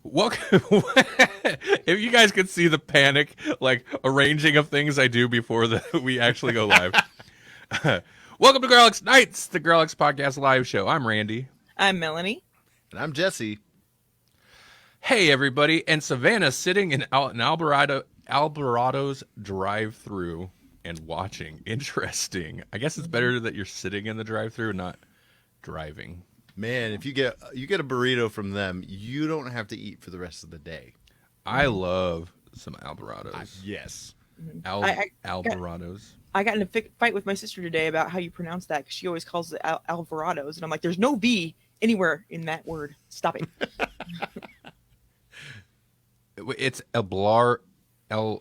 Welcome. If you guys could see the panic, like arranging of things I do before we actually go live. Welcome to Grawlix Nights, the Grawlix Podcast live show. I'm Randy. I'm Melanie. And I'm Jesse. Hey, everybody. And Savannah's sitting in Alvarado's drive-thru and watching. Interesting. I guess it's better that you're sitting in the drive-thru and not driving. Man, if you get a burrito from them, you don't have to eat for the rest of the day. I love some Alvarados. Yes. Alvarados. I got in a fight with my sister today about how you pronounce that, because she always calls it Alvarados. And I'm like, there's no V anywhere in that word. Stop it. It's Wait, Alvarados.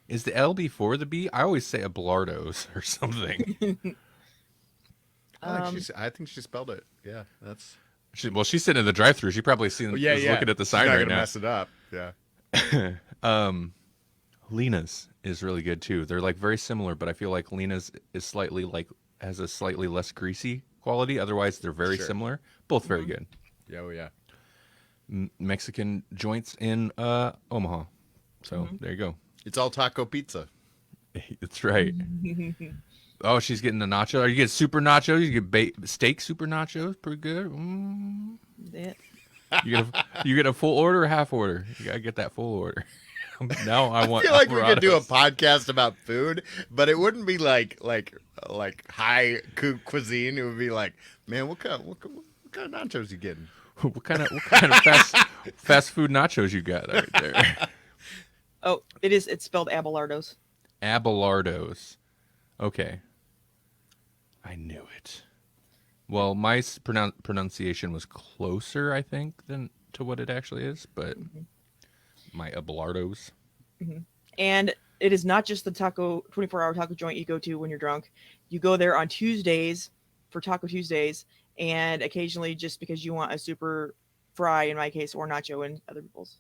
is the L before the B? I always say Ablardos or something. I think she spelled it. Yeah, that's. She's sitting in the drive-thru. She probably looking at the sign right now. Mess it up. Yeah. Lena's is really good too. They're like very similar, but I feel like Lena's is has a slightly less greasy quality. Otherwise, they're very similar. Both very good. Yeah, oh yeah. Mexican joints in Omaha. So there you go. It's all taco pizza. That's right. Oh, she's getting the nacho. You get super nachos. You get steak super nachos. Pretty good. Yeah. You get a full order or half order? You gotta get that full order. Now I want. I feel like we could do a podcast about food, but it wouldn't be like high cuisine. It would be like, man, what kind of nachos you getting? What kind of fast food nachos you got right there? Oh, it's spelled Abelardos. Abelardos. Okay. I knew it. Well, my pronunciation was closer, I think, than to what it actually is, but my Abelardos. And it is not just the 24-hour taco joint you go to when you're drunk. You go there on Tuesdays for Taco Tuesdays, and occasionally just because you want a super fry, in my case, or nacho in other people's.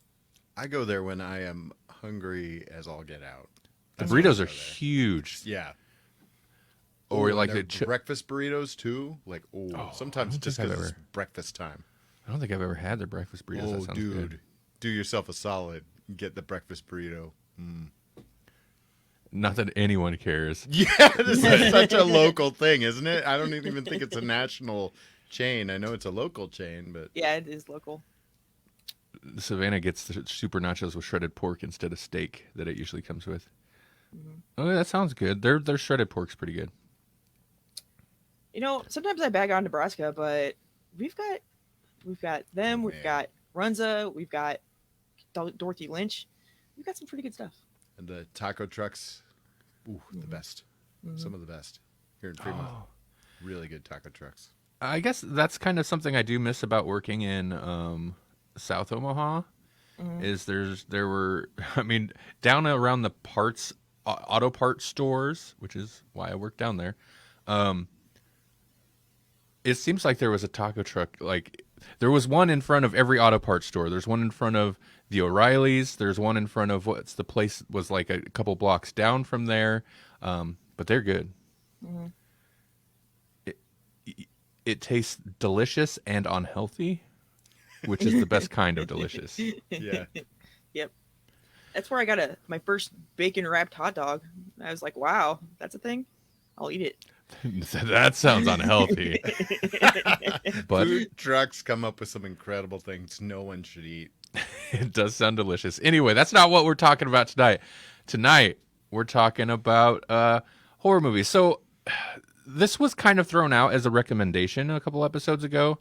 I go there when I am hungry as all get out. The burritos are huge. Yeah. Or like the breakfast burritos too. Like, sometimes just because it's breakfast time. I don't think I've ever had their breakfast burritos. Oh, that sounds dude, good. Do yourself a solid. Get the breakfast burrito. Not that anyone cares. Yeah, this is such a local thing, isn't it? I don't even think it's a national chain. I know it's a local chain, but yeah, it is local. Savannah gets the super nachos with shredded pork instead of steak that it usually comes with. Oh, that sounds good. Their shredded pork's pretty good. You know, sometimes I bag on Nebraska, but we've got them. We've got Runza. We've got Dorothy Lynch. We've got some pretty good stuff. And the taco trucks, the best. Some of the best here in Fremont. Really good taco trucks. I guess that's kind of something I do miss about working in South Omaha. Is there were down around the auto parts stores, which is why I work down there. It seems like there was a taco truck. Like there was one in front of every auto parts store. There's one in front of the O'Reillys. There's one in front of what's the place was like a couple blocks down from there. But they're good. It tastes delicious and unhealthy, which is the best kind of delicious. Yeah. Yep. That's where I got my first bacon wrapped hot dog. I was like, wow, that's a thing. I'll eat it. That sounds unhealthy. But food trucks come up with some incredible things no one should eat. It does sound delicious. Anyway, that's not what we're talking about tonight. Tonight, we're talking about horror movies. So this was kind of thrown out as a recommendation a couple episodes ago,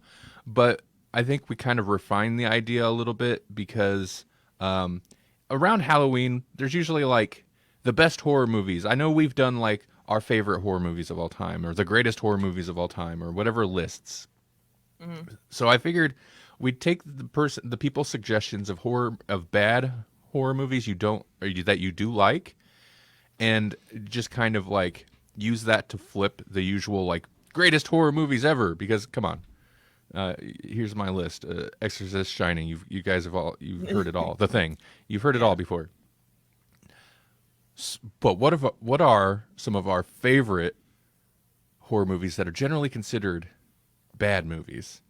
but I think we kind of refined the idea a little bit because around Halloween, there's usually like the best horror movies. I know we've done like our favorite horror movies of all time or the greatest horror movies of all time or whatever lists. So I figured we'd take the people's suggestions of bad horror movies that you do like, and just kind of like use that to flip the usual like greatest horror movies ever. Because come on, here's my list: Exorcist, Shining. You guys you've heard it all. The Thing. You've heard it all before. But what are some of our favorite horror movies that are generally considered bad movies?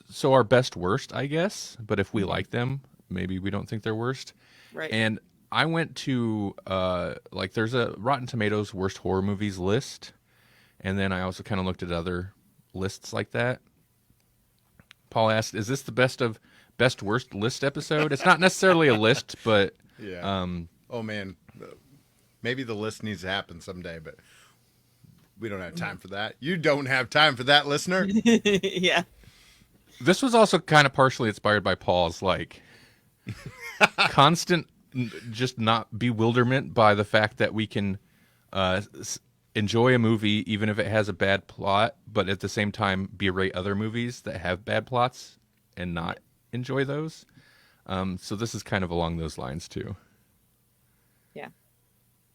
So our best worst, I guess. But if we like them, maybe we don't think they're worst. Right. And I went to like there's a Rotten Tomatoes worst horror movies list, and then I also kind of looked at other lists like that. Paul asked, "Is this the best worst list episode?" It's not necessarily a list, but Yeah. Oh man, maybe the list needs to happen someday, but we don't have time for that. You don't have time for that, listener. Yeah. this was also kind of partially inspired by Paul's like constant just not bewilderment by the fact that we can enjoy a movie even if it has a bad plot, but at the same time berate other movies that have bad plots and not enjoy those. So this is kind of along those lines too. Yeah.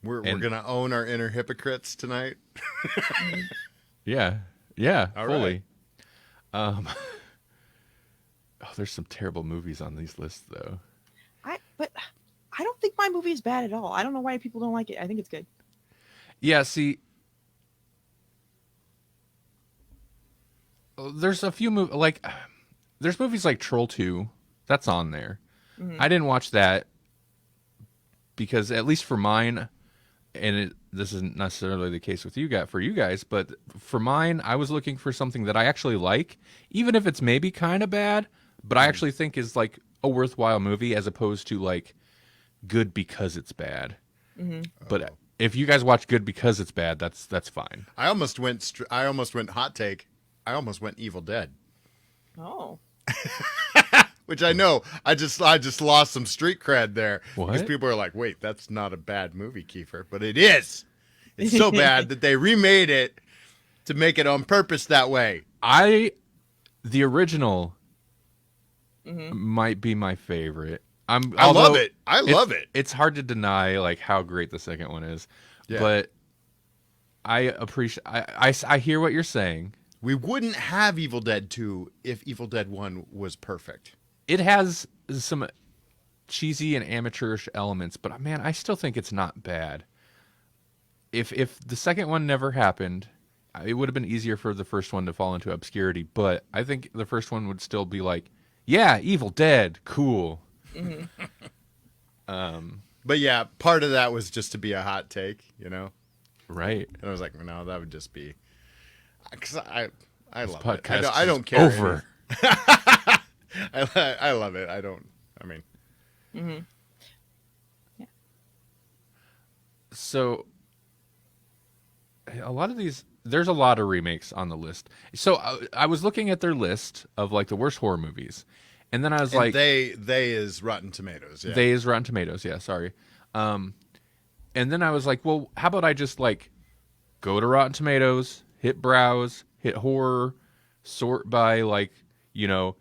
We're gonna own our inner hypocrites tonight. Yeah, All fully. Oh, there's some terrible movies on these lists though. But I don't think my movie is bad at all. I don't know why people don't like it. I think it's good. Yeah, see, there's a few movies like there's movies like Troll 2 that's on there. I didn't watch that because at least for mine, and this isn't necessarily the case with you guys, but for mine, I was looking for something that I actually like, even if it's maybe kind of bad, but I actually think is like a worthwhile movie as opposed to like good because it's bad. But if you guys watch good because it's bad, that's fine. I almost went hot take. I almost went Evil Dead, Oh. which I know I just lost some street cred there because What? people are like, "Wait, that's not a bad movie, Kiefer," but it is. It's so bad that they remade it to make it on purpose that way. The original might be my favorite. I although love it. I love it. It's hard to deny like how great the second one is, Yeah. but I appreciate. I hear what you're saying. We wouldn't have Evil Dead 2 if Evil Dead 1 was perfect. It has some cheesy and amateurish elements, but man, I still think it's not bad. If the second one never happened, it would have been easier for the first one to fall into obscurity. But I think the first one would still be like, yeah, Evil Dead, cool. But yeah, part of that was just to be a hot take, you know? Right. And I was like, no, that would just be... Because I love it. Podcast I don't is care. over. I love it. I mean... So a lot of these, there's a lot of remakes on the list. So I was looking at their list of like the worst horror movies, and then I was like, they is Rotten Tomatoes. Yeah. they is Rotten Tomatoes. Yeah, sorry. And then I was like, well, how about I just like go to Rotten Tomatoes, hit browse, hit horror, sort by like, you know,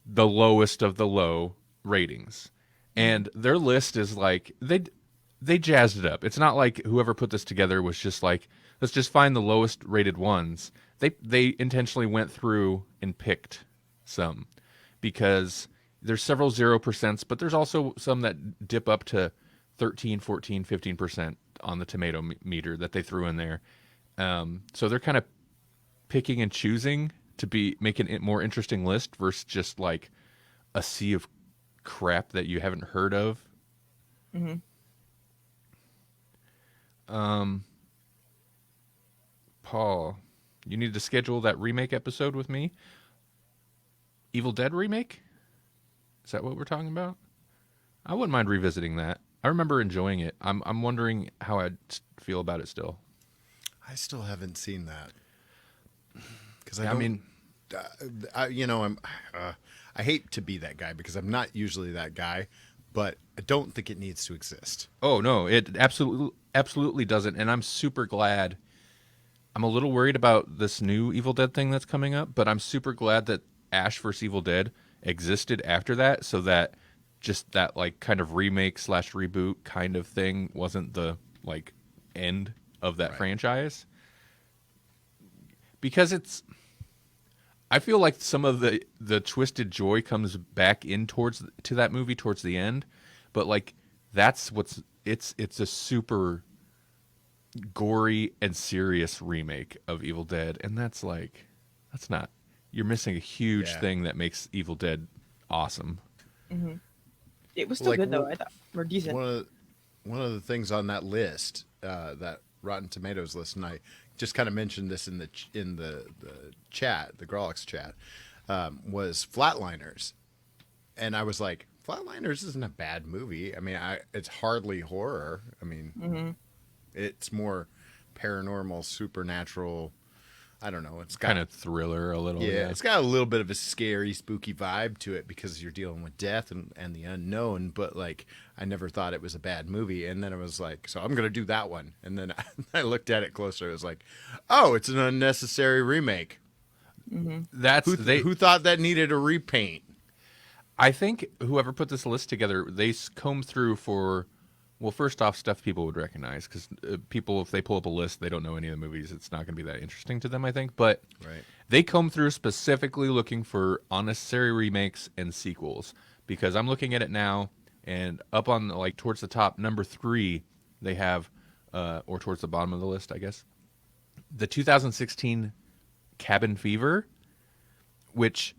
the lowest of the low ratings. And their list is like they jazzed it up. It's not like whoever put this together was just like, let's just find the lowest rated ones. They intentionally went through and picked some because there's several 0%, but there's also some that dip up to 13, 14, 15% on the tomato meter that they threw in there. So they're kind of picking and choosing to be making it more interesting list versus just like a sea of crap that you haven't heard of. Paul, you need to schedule that remake episode with me. Evil Dead remake? Is that what we're talking about? I wouldn't mind revisiting that. I remember enjoying it. I'm wondering how I'd feel about it still. I still haven't seen that. Because I mean, I hate to be that guy because I'm not usually that guy, but I don't think it needs to exist. oh no, it absolutely doesn't. And I'm super glad. I'm a little worried about this new Evil Dead thing that's coming up, but I'm super glad that Ash vs. Evil Dead existed after that, so that just that like kind of remake / reboot kind of thing wasn't the like end of that franchise. Because I feel like some of the twisted joy comes back in to that movie towards the end, but like that's what's it's a super gory and serious remake of Evil Dead, and that's not. You're missing a huge thing that makes Evil Dead awesome. It was still good though. I thought, or decent. One of the things on that list, that Rotten Tomatoes list, and I just kind of mentioned this in the chat, the Grawlix chat, was Flatliners, and I was like, Flatliners isn't a bad movie. I mean, it's hardly horror. I mean, it's more paranormal, supernatural. I don't know. It's kind of thriller a little. Yeah, it's got a little bit of a scary, spooky vibe to it because you're dealing with death and the unknown. But like, I never thought it was a bad movie. And then I was like, so I'm gonna do that one. And then I looked at it closer. It was like, oh, it's an unnecessary remake. That's who thought that needed a repaint? I think whoever put this list together, they combed through for. Well, first off, stuff people would recognize because people, if they pull up a list, they don't know any of the movies. It's not going to be that interesting to them, I think. But they comb through specifically looking for unnecessary remakes and sequels because I'm looking at it now, and up on like towards the top, number 3, they have, or towards the bottom of the list, I guess, the 2016 Cabin Fever, which.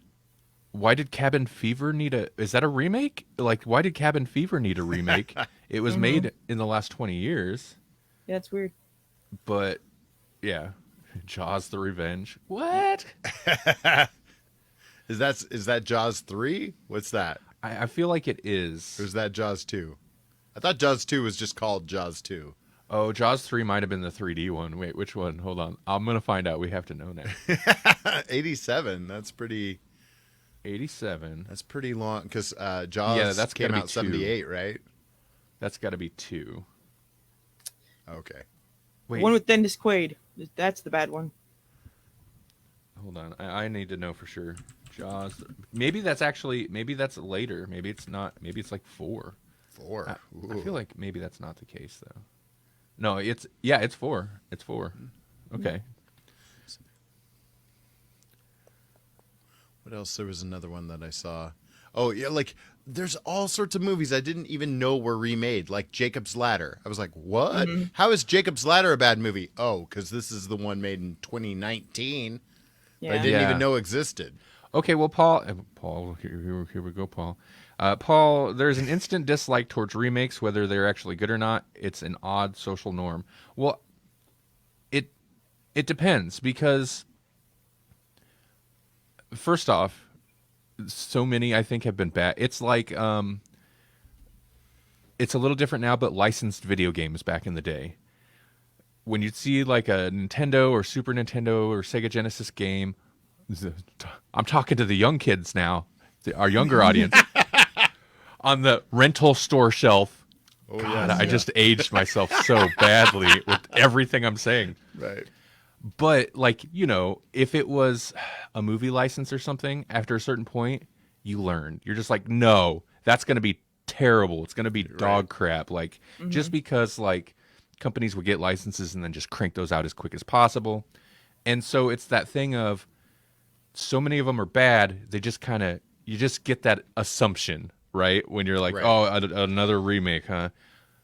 Why did Cabin Fever need is that a remake? Like, why did Cabin Fever need a remake? It was made in the last 20 years. Yeah, it's weird. But, yeah. Jaws the Revenge. What? Is that Jaws 3? What's that? I feel like it is. Or is that Jaws 2? I thought Jaws 2 was just called Jaws 2. Oh, Jaws 3 might have been the 3D one. Wait, which one? Hold on. I'm going to find out. We have to know now. 87. That's pretty... 87. That's pretty long because Jaws came out 78, right? That's got to be 2. Okay. Wait. The one with Dennis Quaid. That's the bad one. Hold on. I need to know for sure. Jaws. Maybe that's later. Maybe it's not. Maybe it's like 4. 4. I feel like maybe that's not the case though. No, it's 4. It's 4. Okay. What else? There was another one that I saw. Oh, yeah, like, there's all sorts of movies I didn't even know were remade, like Jacob's Ladder. I was like, what? How is Jacob's Ladder a bad movie? Oh, because this is the one made in 2019 that I didn't even know existed. Okay, well, Paul, here we go, Paul. Paul, there's an instant dislike towards remakes, whether they're actually good or not. It's an odd social norm. Well, it depends because... First off, so many I think have been bad. It's like it's a little different now, but licensed video games back in the day. When you'd see like a Nintendo or Super Nintendo or Sega Genesis game, I'm talking to the young kids now, our younger audience, on the rental store shelf. Oh, God, I just aged myself so badly with everything I'm saying. Right. But, like, you know, if it was a movie license or something, after a certain point, you learn. You're just like, no, that's going to be terrible. It's going to be dog crap. Like, just because, like, companies would get licenses and then just crank those out as quick as possible. And so it's that thing of so many of them are bad, they just kind of, you just get that assumption, right? When you're like, oh, another remake, huh?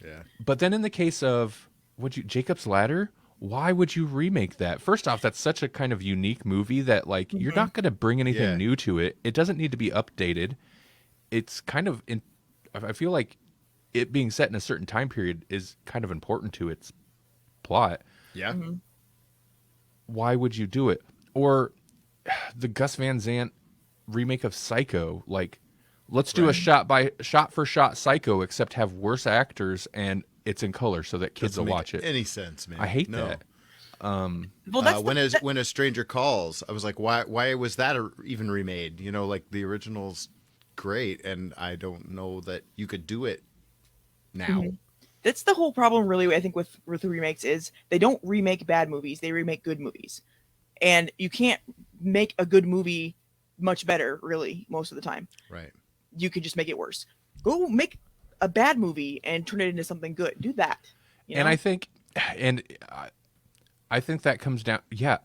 Yeah. But then in the case of, Jacob's Ladder? Why would you remake that? First off, that's such a kind of unique movie that, like, you're not going to bring anything new to it. It doesn't need to be updated. It's kind of, I feel like it being set in a certain time period is kind of important to its plot. Yeah. Why would you do it? Or the Gus Van Sant remake of Psycho. Like, let's do a shot for shot Psycho, except have worse actors and it's in color so that kids will watch it. Any sense, man? I hate that. Well, that's when a stranger calls, I was like, why was that even remade? You know, like the original's great, and I don't know that you could do it now. That's the whole problem, really. I think with the remakes is they don't remake bad movies; they remake good movies, and you can't make a good movie much better, really, most of the time. Right. You could just make it worse. Go make a bad movie and turn it into something good. Do that. You know? And I think that comes down. Yeah.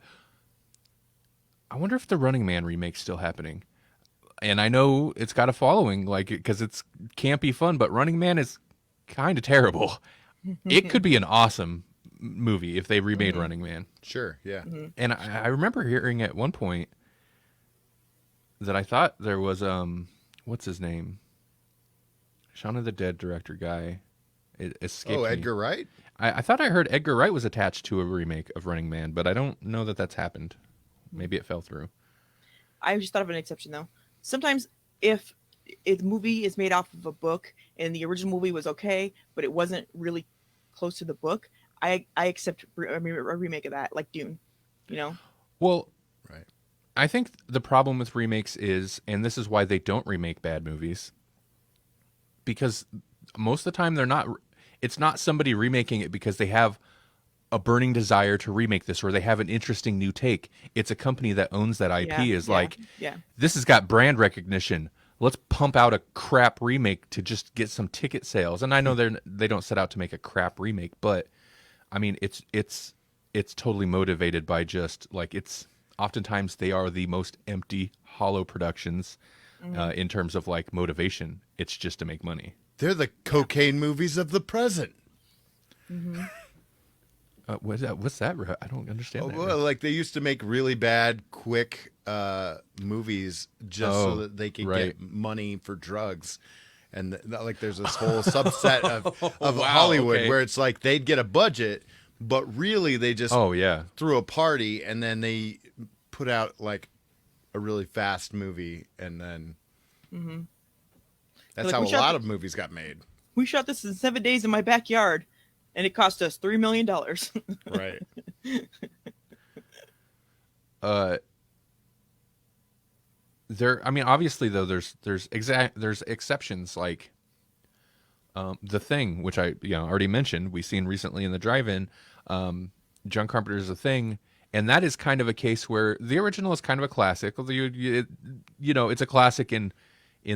I wonder if the Running Man remake's still happening. And I know it's got a following, like, because it's campy fun, but Running Man is kind of terrible. It could be an awesome movie if they remade Running Man. Sure, yeah. And I remember hearing at one point that I thought there was what's his name? Shaun of the Dead director guy. It escaped me. Edgar Wright? I thought I heard Edgar Wright was attached to a remake of Running Man, but I don't know that that's happened. Maybe it fell through. I just thought of an exception though. Sometimes if the movie is made off of a book and the original movie was okay, but it wasn't really close to the book, I accept a remake of that, like Dune. You know? Well, Right. I think the problem with remakes is, and this is why they don't remake bad movies, because most of the time it's not somebody remaking it because they have a burning desire to remake this or they have an interesting new take. It's a company that owns that IP this has got brand recognition. Let's pump out a crap remake to just get some ticket sales. And I know they don't set out to make a crap remake, but I mean it's totally motivated by just like oftentimes they are the most empty, hollow productions in terms of like motivation. It's just to make money. They're the cocaine movies of the present. What's that? I don't understand that. Well, like they used to make really bad, quick movies just so that they could get money for drugs. And like there's this whole subset of Hollywood where it's like they'd get a budget, but really they just threw a party and then they put out like a really fast movie and then that's how a lot of movies got made. We shot this in 7 days in my backyard and it cost us $3 million. Right. Obviously though there's exceptions like The Thing, which I already mentioned, we've seen recently in the drive-in. John Carpenter's The Thing, and that is kind of a case where the original is kind of a classic. It's a classic in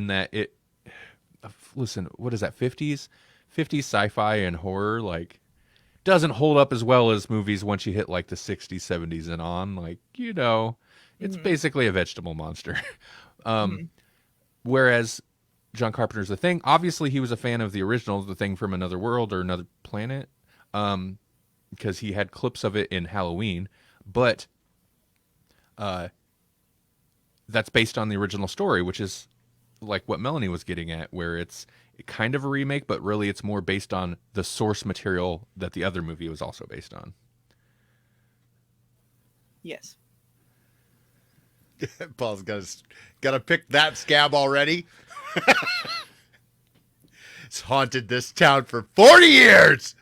that it. Listen, what is that? 50s sci-fi and horror like doesn't hold up as well as movies once you hit like the 60s, 70s and on. Like it's basically a vegetable monster. Whereas John Carpenter's The Thing, obviously he was a fan of the original, The Thing from Another World or Another Planet, because he had clips of it in Halloween, but that's based on the original story, which is like what Melanie was getting at, where it's kind of a remake, but really it's more based on the source material that the other movie was also based on. Yes. Paul's got to pick that scab already. It's haunted this town for 40 years.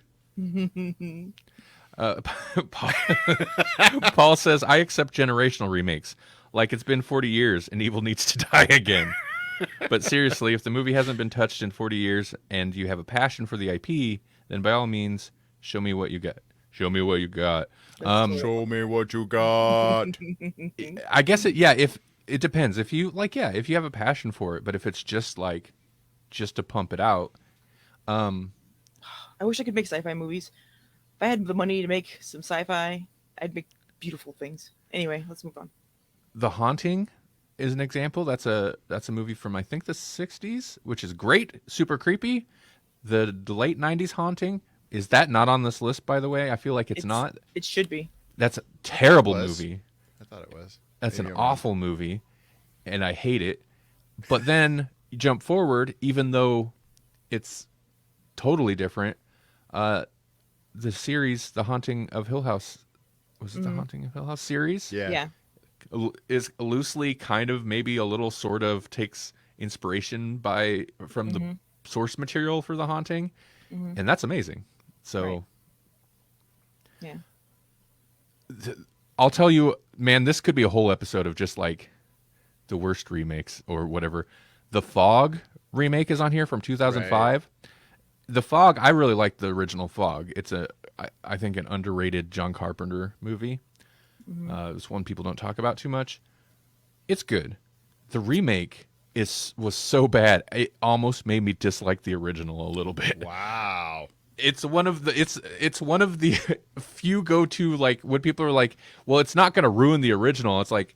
Paul says, I accept generational remakes. Like it's been 40 years and evil needs to die again. But seriously, if the movie hasn't been touched in 40 years and you have a passion for the IP, then by all means, show me what you got. Show me what you got. Show me what you got. I guess if it depends. If you if you have a passion for it, but if it's just to pump it out. I wish I could make sci-fi movies. If I had the money to make some sci-fi, I'd make beautiful things. Anyway, let's move on. The Haunting is an example. That's a movie from I think the 60s, which is great, super creepy. The late 90s Haunting, is that not on this list, by the way? I feel like it's not. It should be. That's a terrible movie. I thought it was. That's an awful movie, and I hate it. But then you jump forward, even though it's totally different. The series, The Haunting of Hill House, was it The Haunting of Hill House series? Yeah. Is loosely kind of maybe a little sort of takes inspiration from the source material for The Haunting, and that's amazing. So, yeah, I'll tell you, man, this could be a whole episode of just like the worst remakes or whatever. The Fog remake is on here from 2005. Right. The Fog, I really like the original Fog. It's I think an underrated John Carpenter movie. It's one people don't talk about too much. It's good. The remake was so bad it almost made me dislike the original a little bit. Wow. It's one of the few go-to, like when people are like, well, it's not going to ruin the original. It's like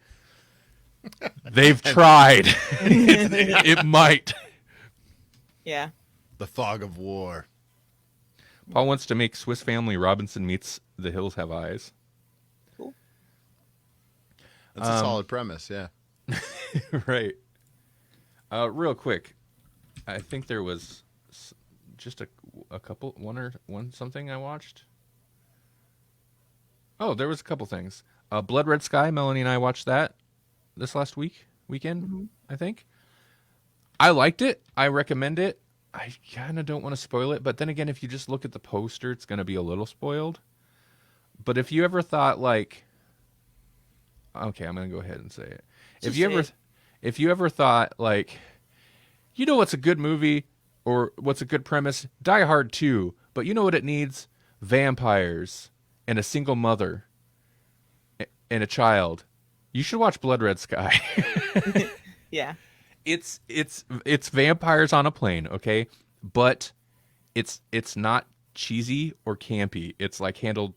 they've tried. it might. Yeah. The Fog of War. Paul wants to make Swiss Family Robinson Meets The Hills Have Eyes. Cool. That's a solid premise, yeah. Right. Real quick, I think there was just a couple, one something I watched. Oh, there was a couple things. Blood Red Sky, Melanie and I watched that this last weekend, I think. I liked it. I recommend it. I kind of don't want to spoil it, but then again, if you just look at the poster, it's going to be a little spoiled. But if you ever thought like, okay, I'm going to go ahead and say it. If you ever thought like, you know what's a good movie or what's a good premise? Die Hard 2, but you know what it needs? Vampires and a single mother and a child. You should watch Blood Red Sky. Yeah. It's vampires on a plane, okay? But it's not cheesy or campy. It's like handled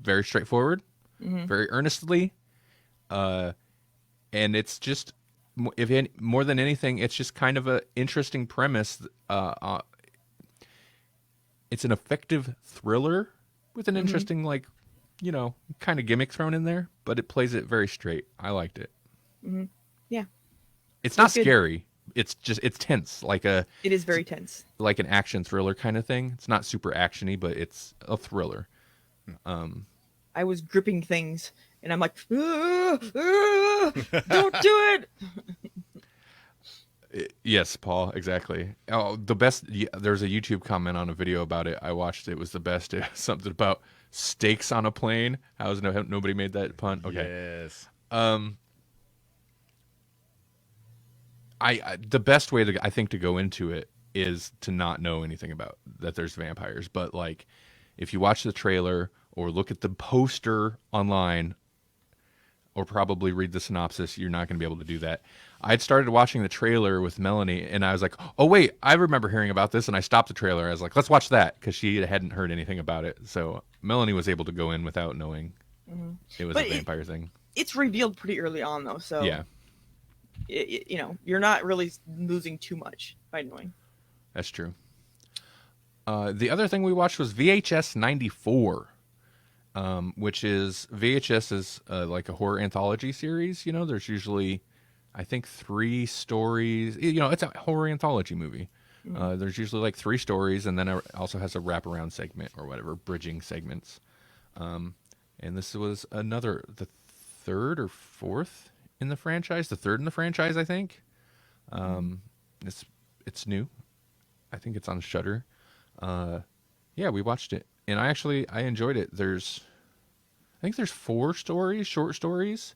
very straightforward, very earnestly. And it's just, more than anything, it's just kind of a interesting premise. It's an effective thriller with an interesting, like, you know, kind of gimmick thrown in there, but it plays it very straight. I liked it. Yeah. It's not good. scary. It's tense, It is very tense. like an action thriller kind of thing. It's not super actiony, but it's a thriller. I was gripping things, and I'm like, don't do it. Yes, Paul, exactly. Oh, the best. There's a YouTube comment on a video about it. I watched it. It was the best. It was something about steaks on a plane. How's nobody made that pun? Okay. Yes. The best way I think to go into it is to not know anything about that there's vampires. But like, if you watch the trailer or look at the poster online, or probably read the synopsis, you're not going to be able to do that. I'd started watching the trailer with Melanie, and I was like, oh, wait, I remember hearing about this, and I stopped the trailer. I was like, let's watch that, because she hadn't heard anything about it. So Melanie was able to go in without knowing it was a vampire thing. It's revealed pretty early on, though, so Yeah, you know, you're not really losing too much by knowing. that's true. The other thing we watched was VHS 94. Which is VHS is like a horror anthology series. You know, there's usually, I think, 3 stories. You know, it's a horror anthology movie. There's usually like 3 stories, and then it also has a wraparound segment or whatever, bridging segments. And this was the 3rd or 4th in the franchise. The 3rd in the franchise, I think. It's new. I think it's on Shudder. Yeah, we watched it. And I enjoyed it. I think there's 4 stories, short stories,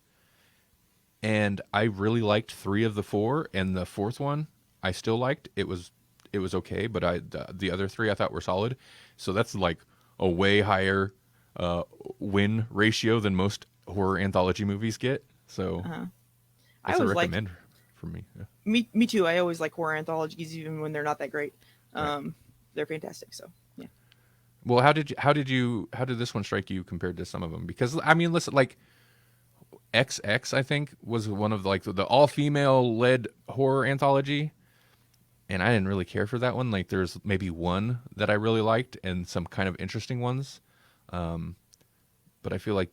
and I really liked 3 of the 4, and the 4th one I still liked. It was okay, but the other 3 I thought were solid. So that's like a way higher win ratio than most horror anthology movies get. So it's a recommend for me. Yeah. Me too. I always like horror anthologies, even when they're not that great. Right. They're fantastic. So yeah. Well, how did this one strike you compared to some of them? Because I mean, listen, like XX, I think, was one of like the all-female led horror anthology, and I didn't really care for that one. Like, there's maybe one that I really liked, and some kind of interesting ones, but I feel like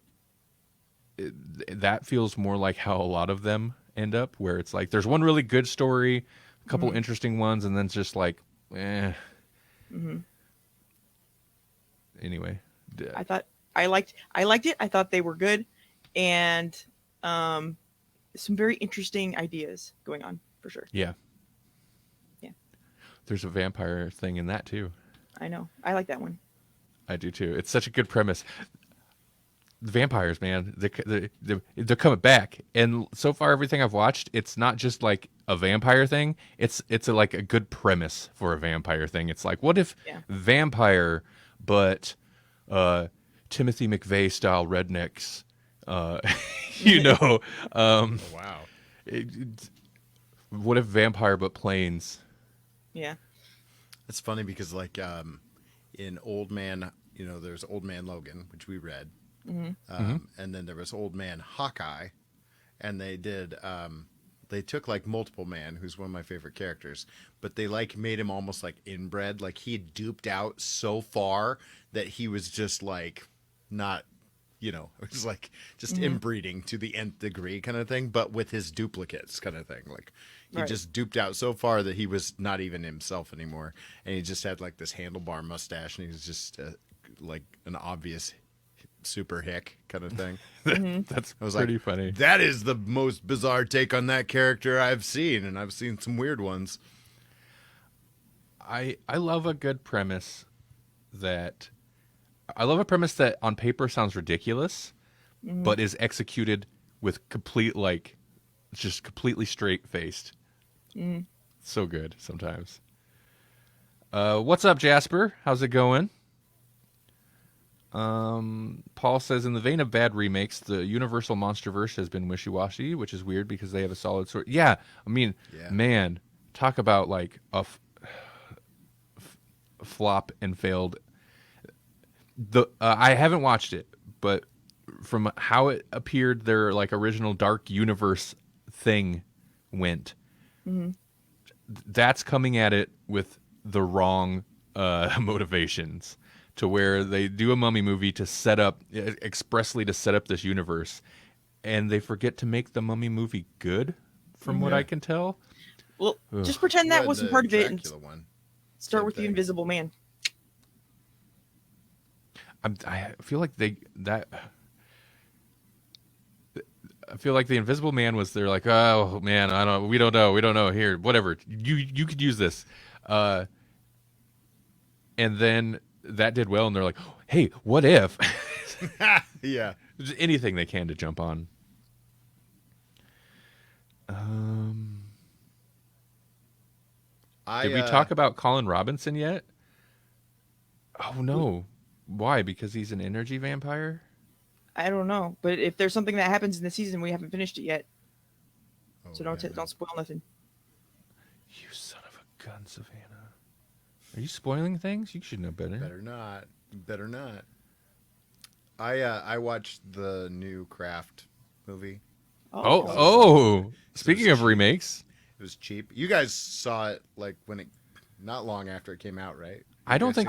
that feels more like how a lot of them end up, where it's like there's one really good story, a couple interesting ones, and then it's just like, eh. Anyway, I thought I liked it. I thought they were good, and some very interesting ideas going on for sure. Yeah. Yeah. There's a vampire thing in that too. I know. I like that one. I do too. It's such a good premise. The vampires, man, they're coming back, and so far everything I've watched, it's not just like a vampire thing. It's like a good premise for a vampire thing. It's like, what if vampire, but Timothy McVeigh style rednecks, you know? Wow. What if vampire but planes? Yeah. It's funny because like in Old Man, you know, there's Old Man Logan, which we read. And then there was Old Man Hawkeye, and they did they took like Multiple Man, who's one of my favorite characters, but they like made him almost like inbred. Like he had duped out so far that he was just like not, it was like just inbreeding to the nth degree kind of thing, but with his duplicates kind of thing. Like he just duped out so far that he was not even himself anymore. And he just had like this handlebar mustache, and he was just like an obvious super hick kind of thing. That's pretty funny. That is the most bizarre take on that character I've seen, and I've seen some weird ones. I love a good premise I love a premise that on paper sounds ridiculous, but is executed with complete, like, just completely straight-faced. So good sometimes. What's up, Jasper? How's it going? Paul says, in the vein of bad remakes, the Universal Monsterverse has been wishy-washy, which is weird because they have a solid story. Yeah, I mean, man, talk about, like, a flop and failed. I haven't watched it, but from how it appeared, their like original Dark Universe thing went. That's coming at it with the wrong motivations, to where they do a mummy movie to set up expressly to set up this universe, and they forget to make the mummy movie good, from what I can tell. Well, just pretend that wasn't part of it, and start with the thing. Invisible Man. I feel like I feel like the Invisible Man was there, like, oh man, we don't know here, whatever, you could use this, and then that did well, and they're like, hey, what if? Yeah, just anything they can to jump on. Did we talk about Colin Robinson yet? Oh no. Why? Because he's an energy vampire? I don't know, but if there's something that happens in the season, we haven't finished it yet, so don't spoil nothing. You son of a gun, Savannah! Are you spoiling things? You should know better. Better not. I watched the new Craft movie. Speaking of remakes, it was cheap. You guys saw it like not long after it came out, right? I don't think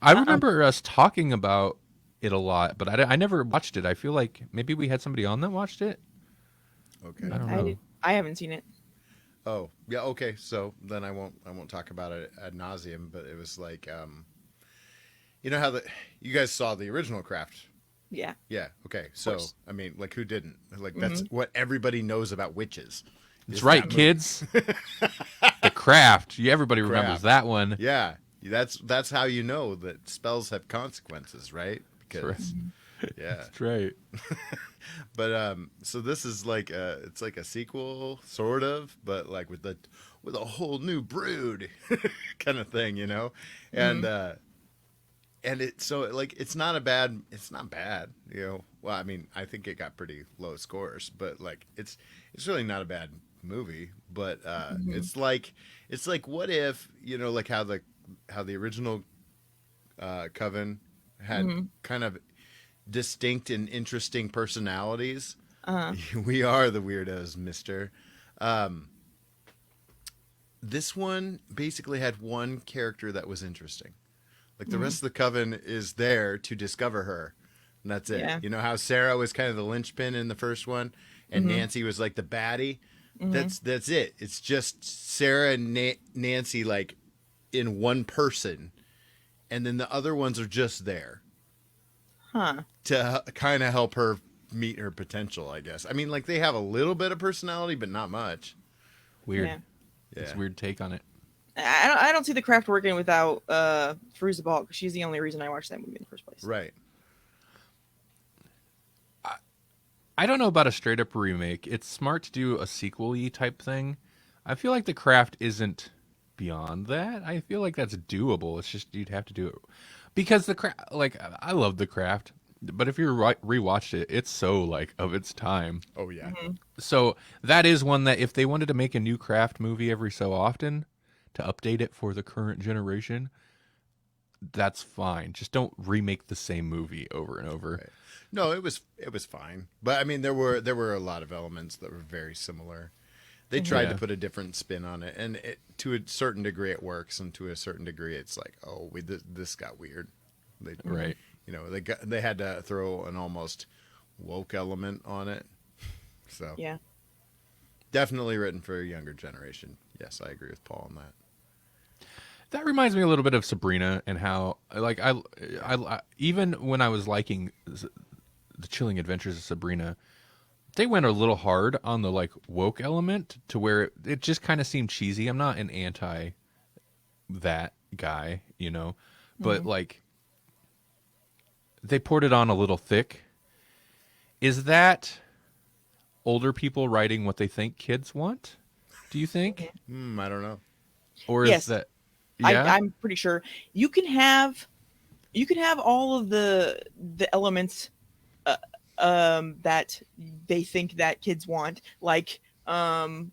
I remember us talking about it a lot, but I never watched it. I feel like maybe we had somebody on that watched it. Okay. I don't know. I haven't seen it. Oh, yeah, okay. So then I won't talk about it ad nauseum, but it was like you know how you guys saw the original Craft? Yeah. Yeah, okay. So, I mean, like, who didn't? Like, that's what everybody knows about witches. That's right, kids. The Craft. Everybody remembers that one. Yeah. That's how you know that spells have consequences, right? Because, yeah, that's right. But so this is like it's like a sequel, sort of, but like with a whole new brood kind of thing, and it's not bad, Well, I mean, I think it got pretty low scores, but like it's really not a bad movie, but it's like what if like how the original Coven had kind of distinct and interesting personalities. We are the weirdos, mister. This one basically had one character that was interesting. Like the rest of the Coven is there to discover her, and that's it. Yeah. You know how Sarah was kind of the linchpin in the first one, and Nancy was like the baddie. That's it. It's just Sarah and Nancy like in one person, and then the other ones are just there to kind of help her meet her potential, I guess. I mean, like they have a little bit of personality, but not much. Weird. Yeah. It's a weird take on it. I don't see the Craft working without Fairuza Balk, because she's the only reason I watched that movie in the first place. Right. I don't know about a straight up remake. It's smart to do a sequel-y type thing. I feel like the Craft isn't beyond that. I feel like that's doable. It's just you'd have to do it because the Craft, like, I love the Craft, but if you rewatched it, it's so like of its time. Oh yeah. So that is one that if they wanted to make a new Craft movie every so often to update it for the current generation, that's fine. Just don't remake the same movie over and over. Right. No, it was fine, but I mean there were a lot of elements that were very similar. They tried to Yeah. put a different spin on it, and to a certain degree it works, and to a certain degree it's like, oh, this got weird. They, Right. they had to throw an almost woke element on it. So Yeah. definitely written for a younger generation. Yes, I agree with Paul on that. That reminds me a little bit of Sabrina and how, like, I even when I was liking the Chilling Adventures of Sabrina, they went a little hard on the like woke element to where it just kind of seemed cheesy. I'm not an anti that guy, but like they poured it on a little thick. Is that older people writing what they think kids want? Do you think? I don't know. Or is Yes. that yeah? I'm pretty sure you can have all of the elements that they think that kids want, like an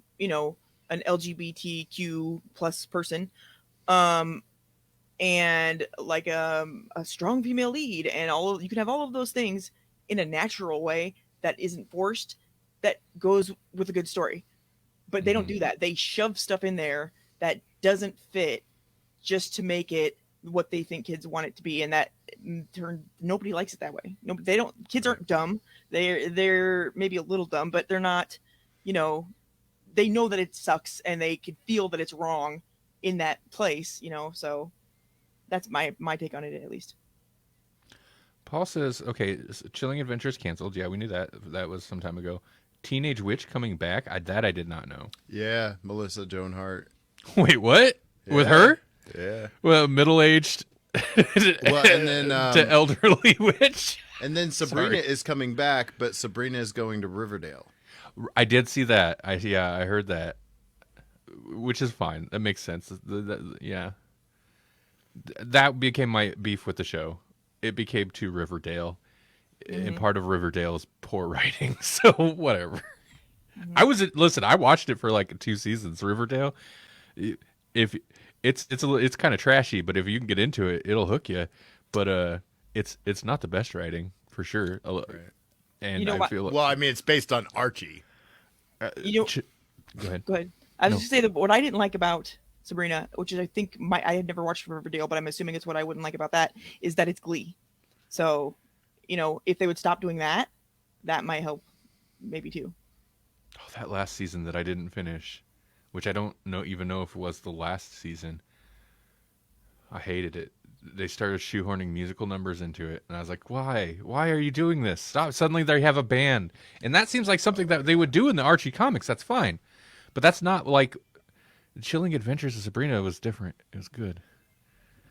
LGBTQ plus person, and like a strong female lead, and you can have all of those things in a natural way that isn't forced, that goes with a good story. But they don't do that. They shove stuff in there that doesn't fit just to make it what they think kids want it to be, and that nobody likes it that way. No, they don't. Kids aren't dumb. They're maybe a little dumb, but they're not. They know that it sucks, and they can feel that it's wrong in that place. So that's my take on it, at least. Paul says, okay, Chilling Adventures canceled. Yeah, we knew that. That was some time ago. Teenage Witch coming back. That I did not know. Yeah, Melissa Joan Hart. Wait, what? With Yeah. her? Yeah. Well, middle-aged Well, and then to elderly witch. and then Sabrina Sorry. is coming back, but Sabrina is going to Riverdale. I did see that. I heard that, which is fine. That makes sense. Yeah, that became my beef with the show. It became too Riverdale, and part of Riverdale is poor writing. So whatever. Listen. I watched it for like 2 seasons. Riverdale. If it's kind of trashy, but if you can get into it, it'll hook you. But it's not the best writing for sure. Right. And You know I what? feel Well, I mean, it's based on Archie. go ahead. Go ahead. I was just say that what I didn't like about Sabrina, which is I think I had never watched Riverdale, but I'm assuming it's what I wouldn't like about that, is that it's Glee. So, if they would stop doing that, that might help, maybe too. Oh, that last season that I didn't finish, which I don't even know if it was the last season. I hated it. They started shoehorning musical numbers into it, and I was like, why? Why are you doing this? Stop. Suddenly they have a band. And that seems like something that they would do in the Archie comics. That's fine. But that's not like Chilling Adventures of Sabrina was different. It was good.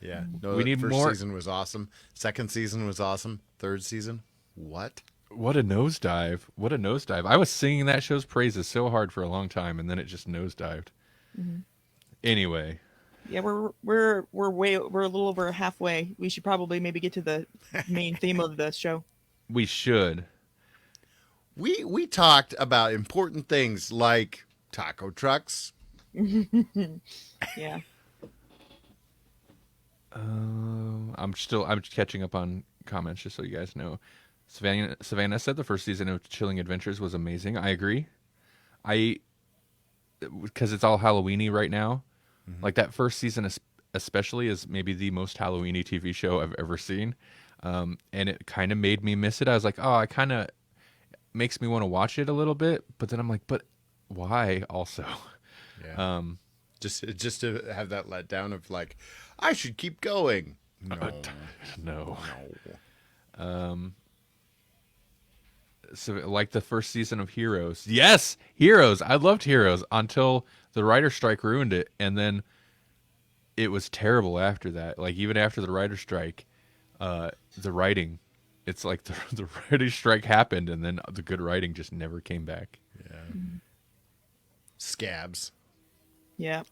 Yeah. No, We the need first more- season was awesome. Second season was awesome. Third season, what? What a nosedive. What a nosedive. I was singing that show's praises so hard for a long time, and then it just nosedived. Anyway. Yeah, we're a little over halfway. We should probably maybe get to the main theme of the show. We should. We talked about important things like taco trucks. Yeah. I'm catching up on comments just so you guys know. Savannah said the first season of Chilling Adventures was amazing. I agree. Because it's all Halloweeny right now. Like that first season especially is maybe the most Halloweeny TV show I've ever seen. And it kind of made me miss it. I was like, oh, it kind of makes me want to watch it a little bit. But then I'm like, but why also? Yeah. Just to have that letdown of like, I should keep going. No. So like the first season of Heroes. Yes, Heroes. I loved Heroes until the writer's strike ruined it, and then it was terrible after that. Like even after the writer's strike, the writing, it's like the writer's strike happened, and then the good writing just never came back. Yeah. Scabs. Yeah.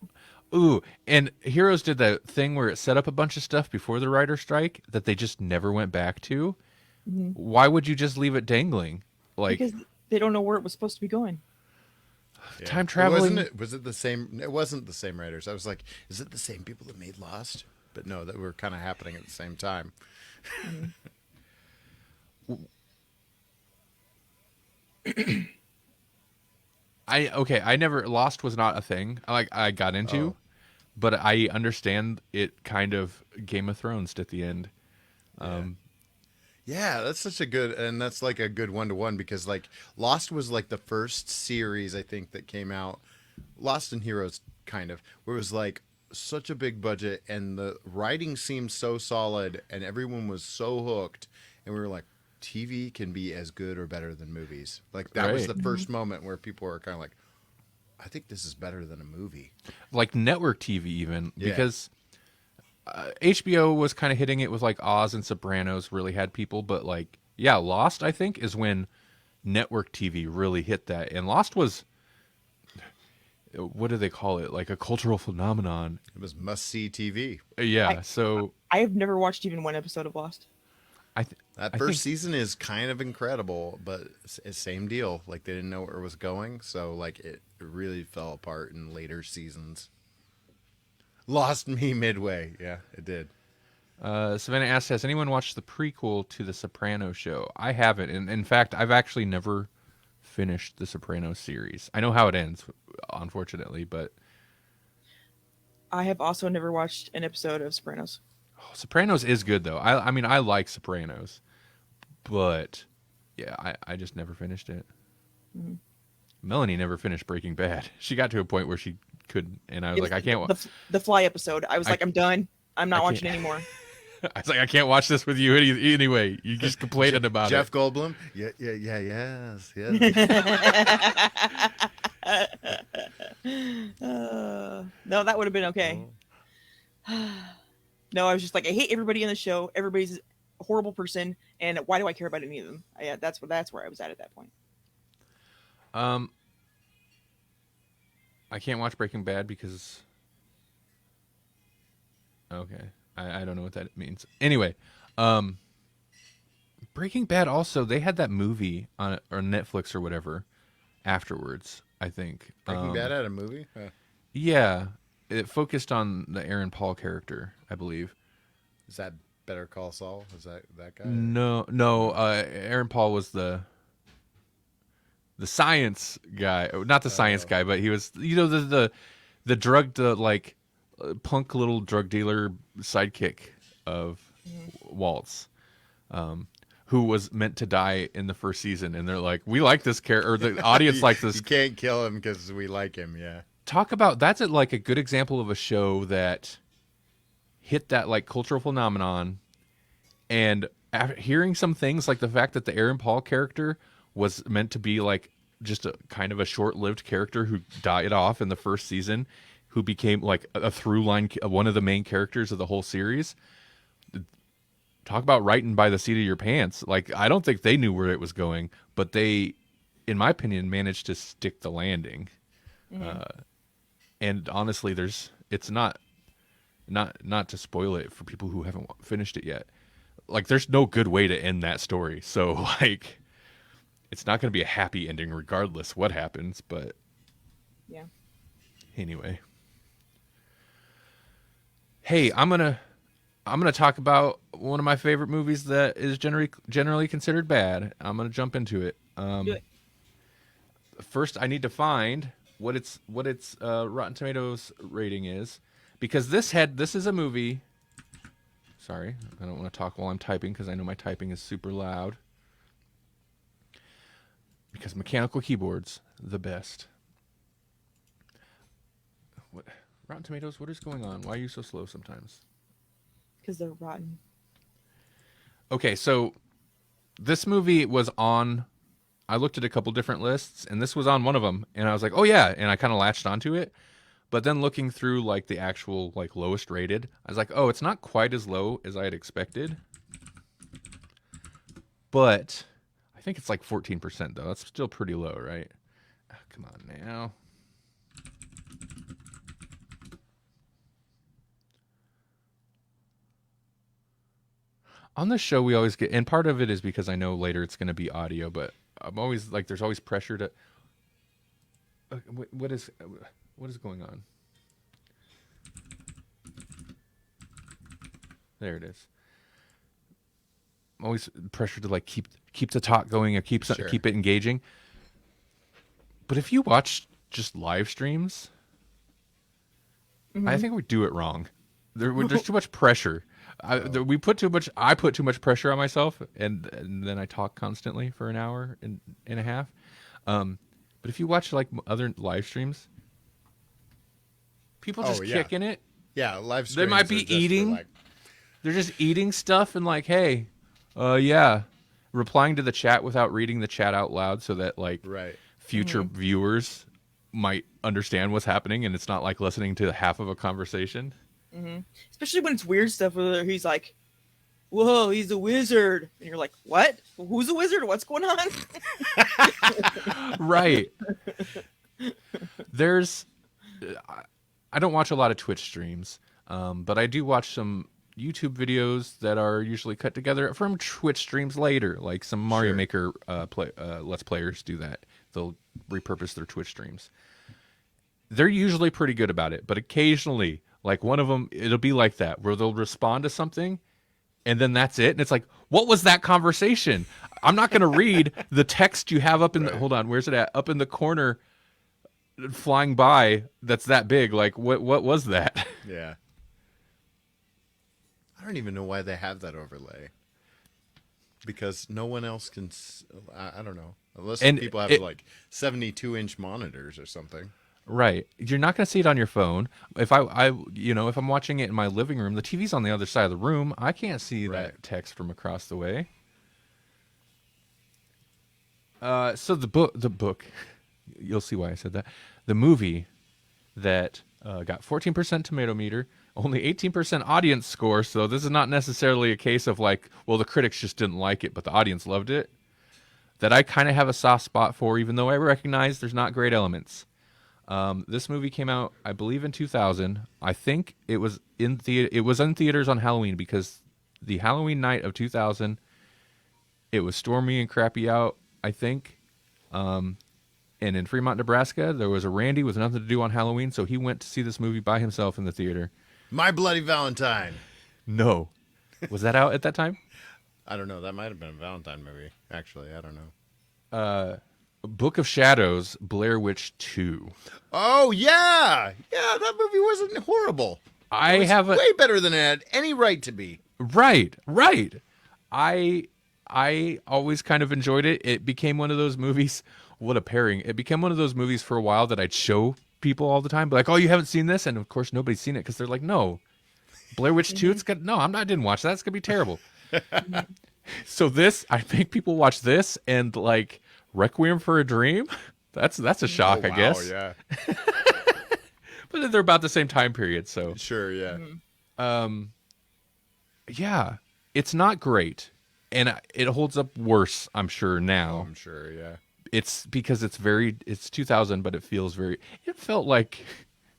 Ooh, and Heroes did that thing where it set up a bunch of stuff before the writer's strike that they just never went back to. Why would you just leave it dangling? Like Because they don't know where it was supposed to be going. Yeah. Time traveling. Was it the same? It wasn't the same writers. I was like, is it the same people that made Lost? But no, that were kind of happening at the same time. I never Lost was not a thing I got into, but I understand it kind of Game of Thrones at the end. Yeah, that's such a good, and that's like a good one-to-one because like Lost was like the first series I think that came out, Lost and Heroes kind of, where it was like such a big budget and the writing seemed so solid and everyone was so hooked, and we were like, TV can be as good or better than movies. Like that was Right. the first moment where people were kind of like, I think this is better than a movie. Like network TV even Yeah. because HBO was kind of hitting it with like Oz and Sopranos really had people, but like yeah, Lost I think is when network TV really hit that, and Lost was what do they call it? Like a cultural phenomenon. It was must-see TV. Yeah, so I have never watched even one episode of Lost. That I first think- season is kind of incredible, but same deal. Like they didn't know where it was going, so like it really fell apart in later seasons. Lost me midway. Yeah, it did. Savannah asked, has anyone watched the prequel to The Sopranos show? I haven't. And in fact, I've actually never finished the Sopranos series. I know how it ends, unfortunately, but I have also never watched an episode of Sopranos. Sopranos is good, though. I mean, I like Sopranos, but yeah, I just never finished it. Melanie never finished Breaking Bad. She got to a point where she couldn't, and I was It like, I can't watch. the Fly episode. I was like, I'm done. I'm not I watching can't- anymore. I was like, I can't watch this with you anyway. You just complaining about Jeff it. Goldblum. Yeah, yes. No, that would have been okay. No, I was just like, I hate everybody in the show. Everybody's a horrible person, and why do I care about any of them? Yeah, that's where I was at that point. I can't watch Breaking Bad because. Okay, I don't know what that means. Anyway, Breaking Bad also they had that movie on or Netflix or whatever afterwards. I think Breaking Bad had a movie. Yeah, it focused on the Aaron Paul character, I believe. Is that Better Call Saul? Is that guy? No. Aaron Paul was the science guy, not the science guy, but he was the drug like punk little drug dealer sidekick of Waltz, who was meant to die in the first season, and they're like, we like this character, or the audience likes this. You can't kill him because we like him. Yeah. Talk about that's like a good example of a show that hit that like cultural phenomenon, and hearing some things like the fact that the Aaron Paul character was meant to be like just a kind of a short-lived character who died off in the first season, who became like a through line, one of the main characters of the whole series. Talk about writing by the seat of your pants. Like, I don't think they knew where it was going, but they, in my opinion, managed to stick the landing. And honestly, it's not to spoil it for people who haven't finished it yet. Like, there's no good way to end that story. So, like, it's not going to be a happy ending regardless what happens. But Yeah. anyway, hey, I'm gonna talk about one of my favorite movies that is generally considered bad. I'm gonna jump into it. Do it. First, I need to find what its Rotten Tomatoes rating is, because this is a movie. Sorry, I don't want to talk while I'm typing because I know my typing is super loud. Because mechanical keyboards, the best. What, Rotten Tomatoes, what is going on? Why are you so slow sometimes? Because they're rotten. Okay, so this movie was on. I looked at a couple different lists, and this was on one of them, and I was like, "Oh yeah," and I kind of latched onto it. But then looking through like the actual like lowest rated, I was like, "Oh, it's not quite as low as I had expected." But I think it's like 14% though. That's still pretty low, right? Oh, come on now. On this show, we always get, and part of it is because I know later it's going to be audio, but I'm always like, there's always pressure to. What is going on? There it is. I'm always pressure to like keep the talk going or keep it engaging. But if you watch just live streams, I think we do it wrong. There's too much pressure. I put too much pressure on myself, and then I talk constantly for an hour and a half. But if you watch like other live streams, people just kicking it. Yeah, live streams. They might be eating. They're just eating stuff and like, hey, yeah, replying to the chat without reading the chat out loud, so that like future viewers might understand what's happening, and it's not like listening to half of a conversation. Especially when it's weird stuff where he's like, whoa, he's a wizard. And you're like, what? Who's a wizard? What's going on? Right. I don't watch a lot of Twitch streams, but I do watch some YouTube videos that are usually cut together from Twitch streams later. Like some Mario Maker Let's Players do that. They'll repurpose their Twitch streams. They're usually pretty good about it, but occasionally, like one of them, it'll be like that, where they'll respond to something, and then that's it. And it's like, what was that conversation? I'm not going to read the text you have up in the... Hold on, where's it at? Up in the corner, flying by, that's that big. Like, what was that? Yeah. I don't even know why they have that overlay. Because no one else can... I don't know. Unless people have like 72-inch monitors or something. Right. You're not going to see it on your phone. If if I'm watching it in my living room, the TV's on the other side of the room. I can't see that text from across the way. So the book, you'll see why I said that. The movie that got 14% tomato meter, only 18% audience score. So this is not necessarily a case of like, well, the critics just didn't like it, but the audience loved it. That I kind of have a soft spot for, even though I recognize there's not great elements. This movie came out, I believe, in 2000. I think it was in theaters on Halloween, because the Halloween night of 2000, it was stormy and crappy out, I think. And in Fremont, Nebraska, there was a Randy with nothing to do on Halloween, so he went to see this movie by himself in the theater. My Bloody Valentine. No. Was that out at that time? I don't know. That might have been a Valentine movie, actually. I don't know. Book of Shadows, Blair Witch 2. Oh, yeah. Yeah, that movie wasn't horrible. It was way better than it had any right to be. Right. I always kind of enjoyed it. It became one of those movies. What a pairing. It became one of those movies for a while that I'd show people all the time. Be like, oh, you haven't seen this? And, of course, nobody's seen it because they're like, no. Blair Witch 2, I didn't watch that. It's going to be terrible. So I make people watch this and, like, Requiem for a Dream. That's a shock, I guess. Yeah. But they're about the same time period, so sure, yeah. Yeah, it's not great, and it holds up worse, I'm sure now. I'm sure, yeah. It's because it's 2000, but it felt like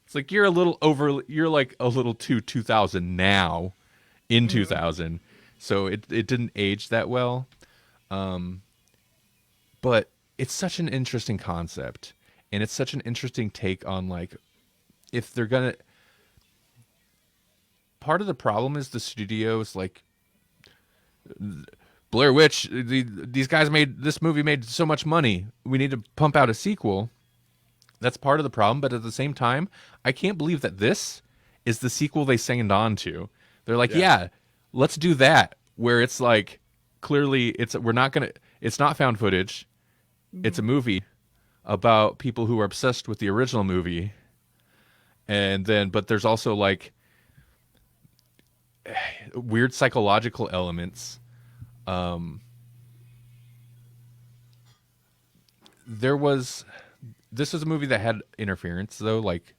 it's like you're like a little too 2000 now in 2000, so it didn't age that well. But it's such an interesting concept, and it's such an interesting take on, like, if they're gonna... Part of the problem is the studios, like, Blair Witch, these guys this movie made so much money, we need to pump out a sequel. That's part of the problem, but at the same time, I can't believe that this is the sequel they signed on to. They're like, yeah, let's do that, where it's like, clearly, it's not found footage. It's a movie about people who are obsessed with the original movie. But there's also like weird psychological elements. This was a movie that had interference, though, like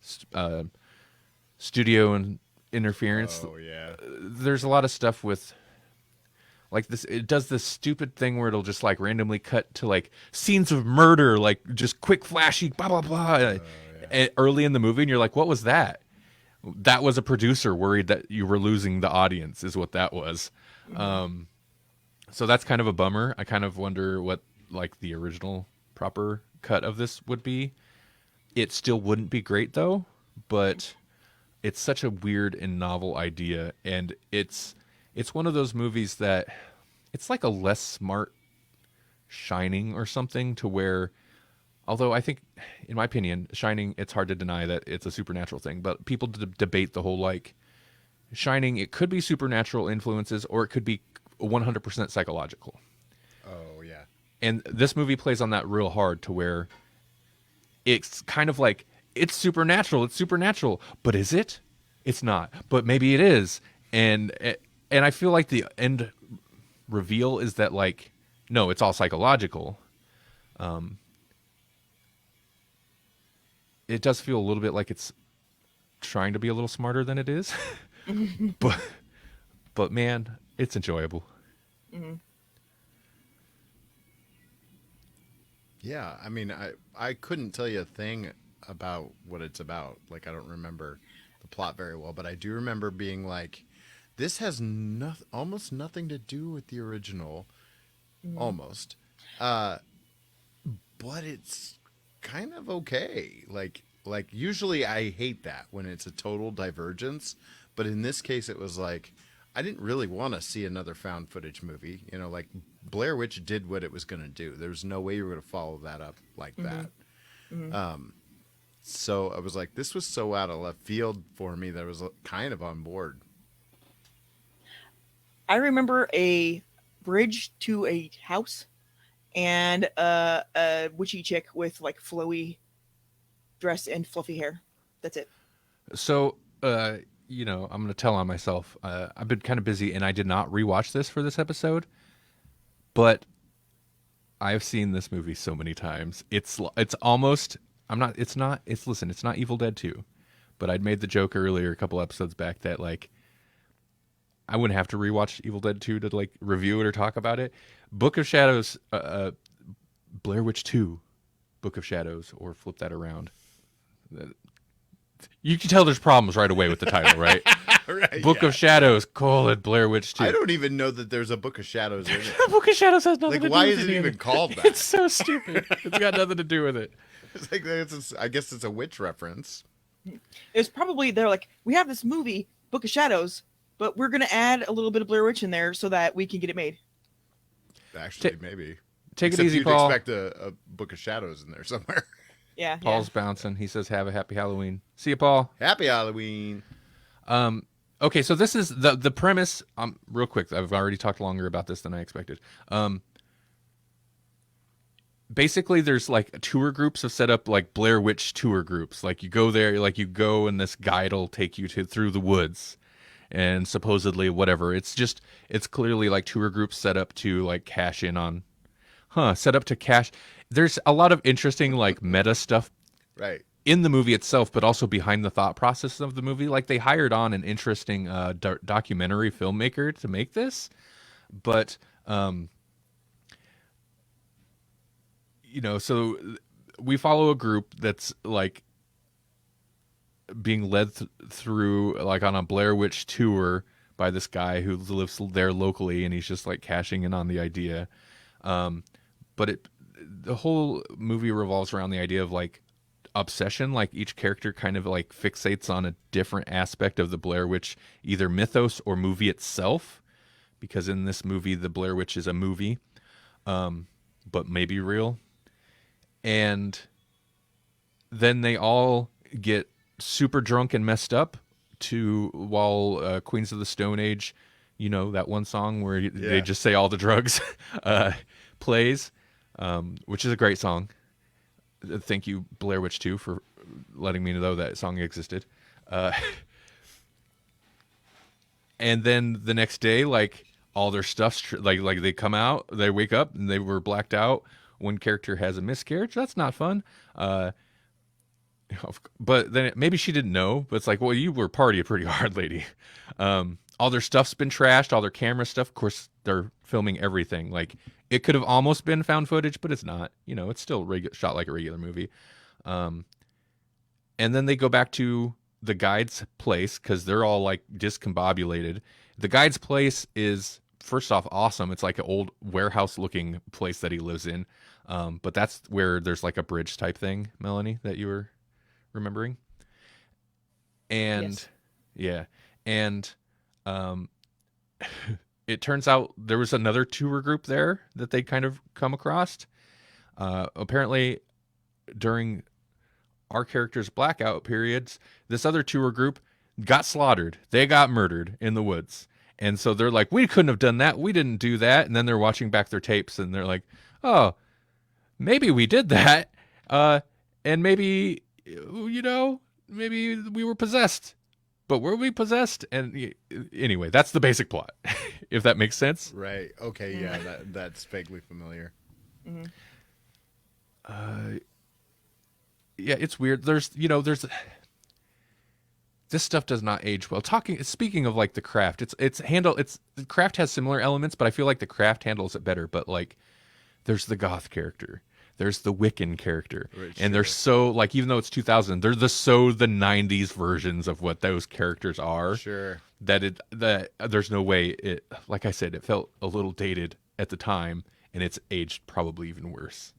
studio and interference. Oh, yeah. There's a lot of stuff with... Like this, it does this stupid thing where it'll just like randomly cut to like scenes of murder, like just quick, flashy, blah blah blah, early in the movie, and you're like, "What was that?" That was a producer worried that you were losing the audience, is what that was. So that's kind of a bummer. I kind of wonder what like the original proper cut of this would be. It still wouldn't be great though, but it's such a weird and novel idea, and it's one of those movies that it's like a less smart Shining or something, to where although I think, in my opinion, Shining, it's hard to deny that it's a supernatural thing. But people debate the whole like Shining. It could be supernatural influences, or it could be 100% psychological. Oh yeah. And this movie plays on that real hard to where it's kind of like it's supernatural, but is it? It's not, but maybe it is. And I feel like the end reveal is that like no, it's all psychological. It does feel a little bit like it's trying to be a little smarter than it is. but man, it's enjoyable. Mm-hmm. Yeah, I mean, I couldn't tell you a thing about what it's about. Like, I don't remember the plot very well, but I do remember being like, this has almost nothing to do with the original, almost. But it's kind of okay. Like usually I hate that when it's a total divergence, but in this case it was like I didn't really want to see another found footage movie. You know, like Blair Witch did what it was going to do. There was no way you were going to follow that up like that. Mm-hmm. So I was like, this was so out of left field for me that I was kind of on board. I remember a bridge to a house and a witchy chick with like flowy dress and fluffy hair. That's it. So, you know, I'm going to tell on myself. I've been kind of busy and I did not rewatch this for this episode, but I've seen this movie so many times. It's almost, it's not Evil Dead 2, but I'd made the joke earlier a couple episodes back that like, I wouldn't have to rewatch Evil Dead 2 to like review it or talk about it. Book of Shadows, Blair Witch 2, Book of Shadows, or flip that around. You can tell there's problems right away with the title, right? Right, Book of Shadows, Blair Witch 2. I don't even know that there's a Book of Shadows in it. Book of Shadows has nothing Like, to do why with is it it even either. called that? It's so stupid. It's got nothing to do with it. It's like, I guess it's a witch reference. It's probably they're like, we have this movie, Book of Shadows, but we're gonna add a little bit of Blair Witch in there so that we can get it made. Actually, maybe. Take Except it easy, you'd Paul. expect a Book of Shadows in there somewhere. Yeah. Paul's bouncing. He says, "Have a happy Halloween." See you, Paul. Happy Halloween. Okay, so this is the premise. Real quick, I've already talked longer about this than I expected. Basically, there's like tour groups have set up like Blair Witch tour groups. Like you go there, like you go, and this guide will take you through the woods, and supposedly whatever. It's clearly like tour groups set up to like cash in on, set up to cash. There's a lot of interesting like meta stuff, Right. in the movie itself, but also behind the thought process of the movie. Like they hired on an interesting documentary filmmaker to make this, but you know, so we follow a group that's like being led through like on a Blair Witch tour by this guy who lives there locally, and he's just like cashing in on the idea. But the whole movie revolves around the idea of like obsession. Like each character kind of like fixates on a different aspect of the Blair Witch, either mythos or movie itself, because in this movie the Blair Witch is a movie, but maybe real. And then they all get super drunk and messed up while Queens of the Stone Age, you know, that one song where they just say all the drugs, plays, which is a great song. Thank you, Blair Witch 2, for letting me know that song existed. And then the next day, like all their stuff's like they come out, they wake up and they were blacked out. One character has a miscarriage. That's not fun. But then maybe she didn't know. But it's like, well, you were partying pretty hard, lady. All their stuff's been trashed. All their camera stuff. Of course, they're filming everything. Like it could have almost been found footage, but it's not. You know, it's still shot like a regular movie. And then they go back to the guide's place because they're all like discombobulated. The guide's place is, first off, awesome. It's like an old warehouse looking place that he lives in. But that's where there's like a bridge type thing, Melanie, that you were remembering. And yes. And it turns out there was another tour group there that they kind of come across. Apparently during our characters' blackout periods, this other tour group got slaughtered. They got murdered in the woods. And so they're like, we couldn't have done that. We didn't do that. And then they're watching back their tapes and they're like, oh, maybe we did that. And maybe, maybe we were possessed. But were we possessed? And anyway, that's the basic plot, if that makes sense. Right. Okay. Yeah, that's vaguely familiar. Mm-hmm. Yeah, it's weird. There's this stuff does not age well. Speaking of like the craft, the craft has similar elements, but I feel like the craft handles it better. But like, there's the goth character, there's the Wiccan character, right, and they're so like, even though it's 2000, they're the 90s versions of what those characters are. Sure. That there's no way it. Like I said, it felt a little dated at the time, and it's aged probably even worse.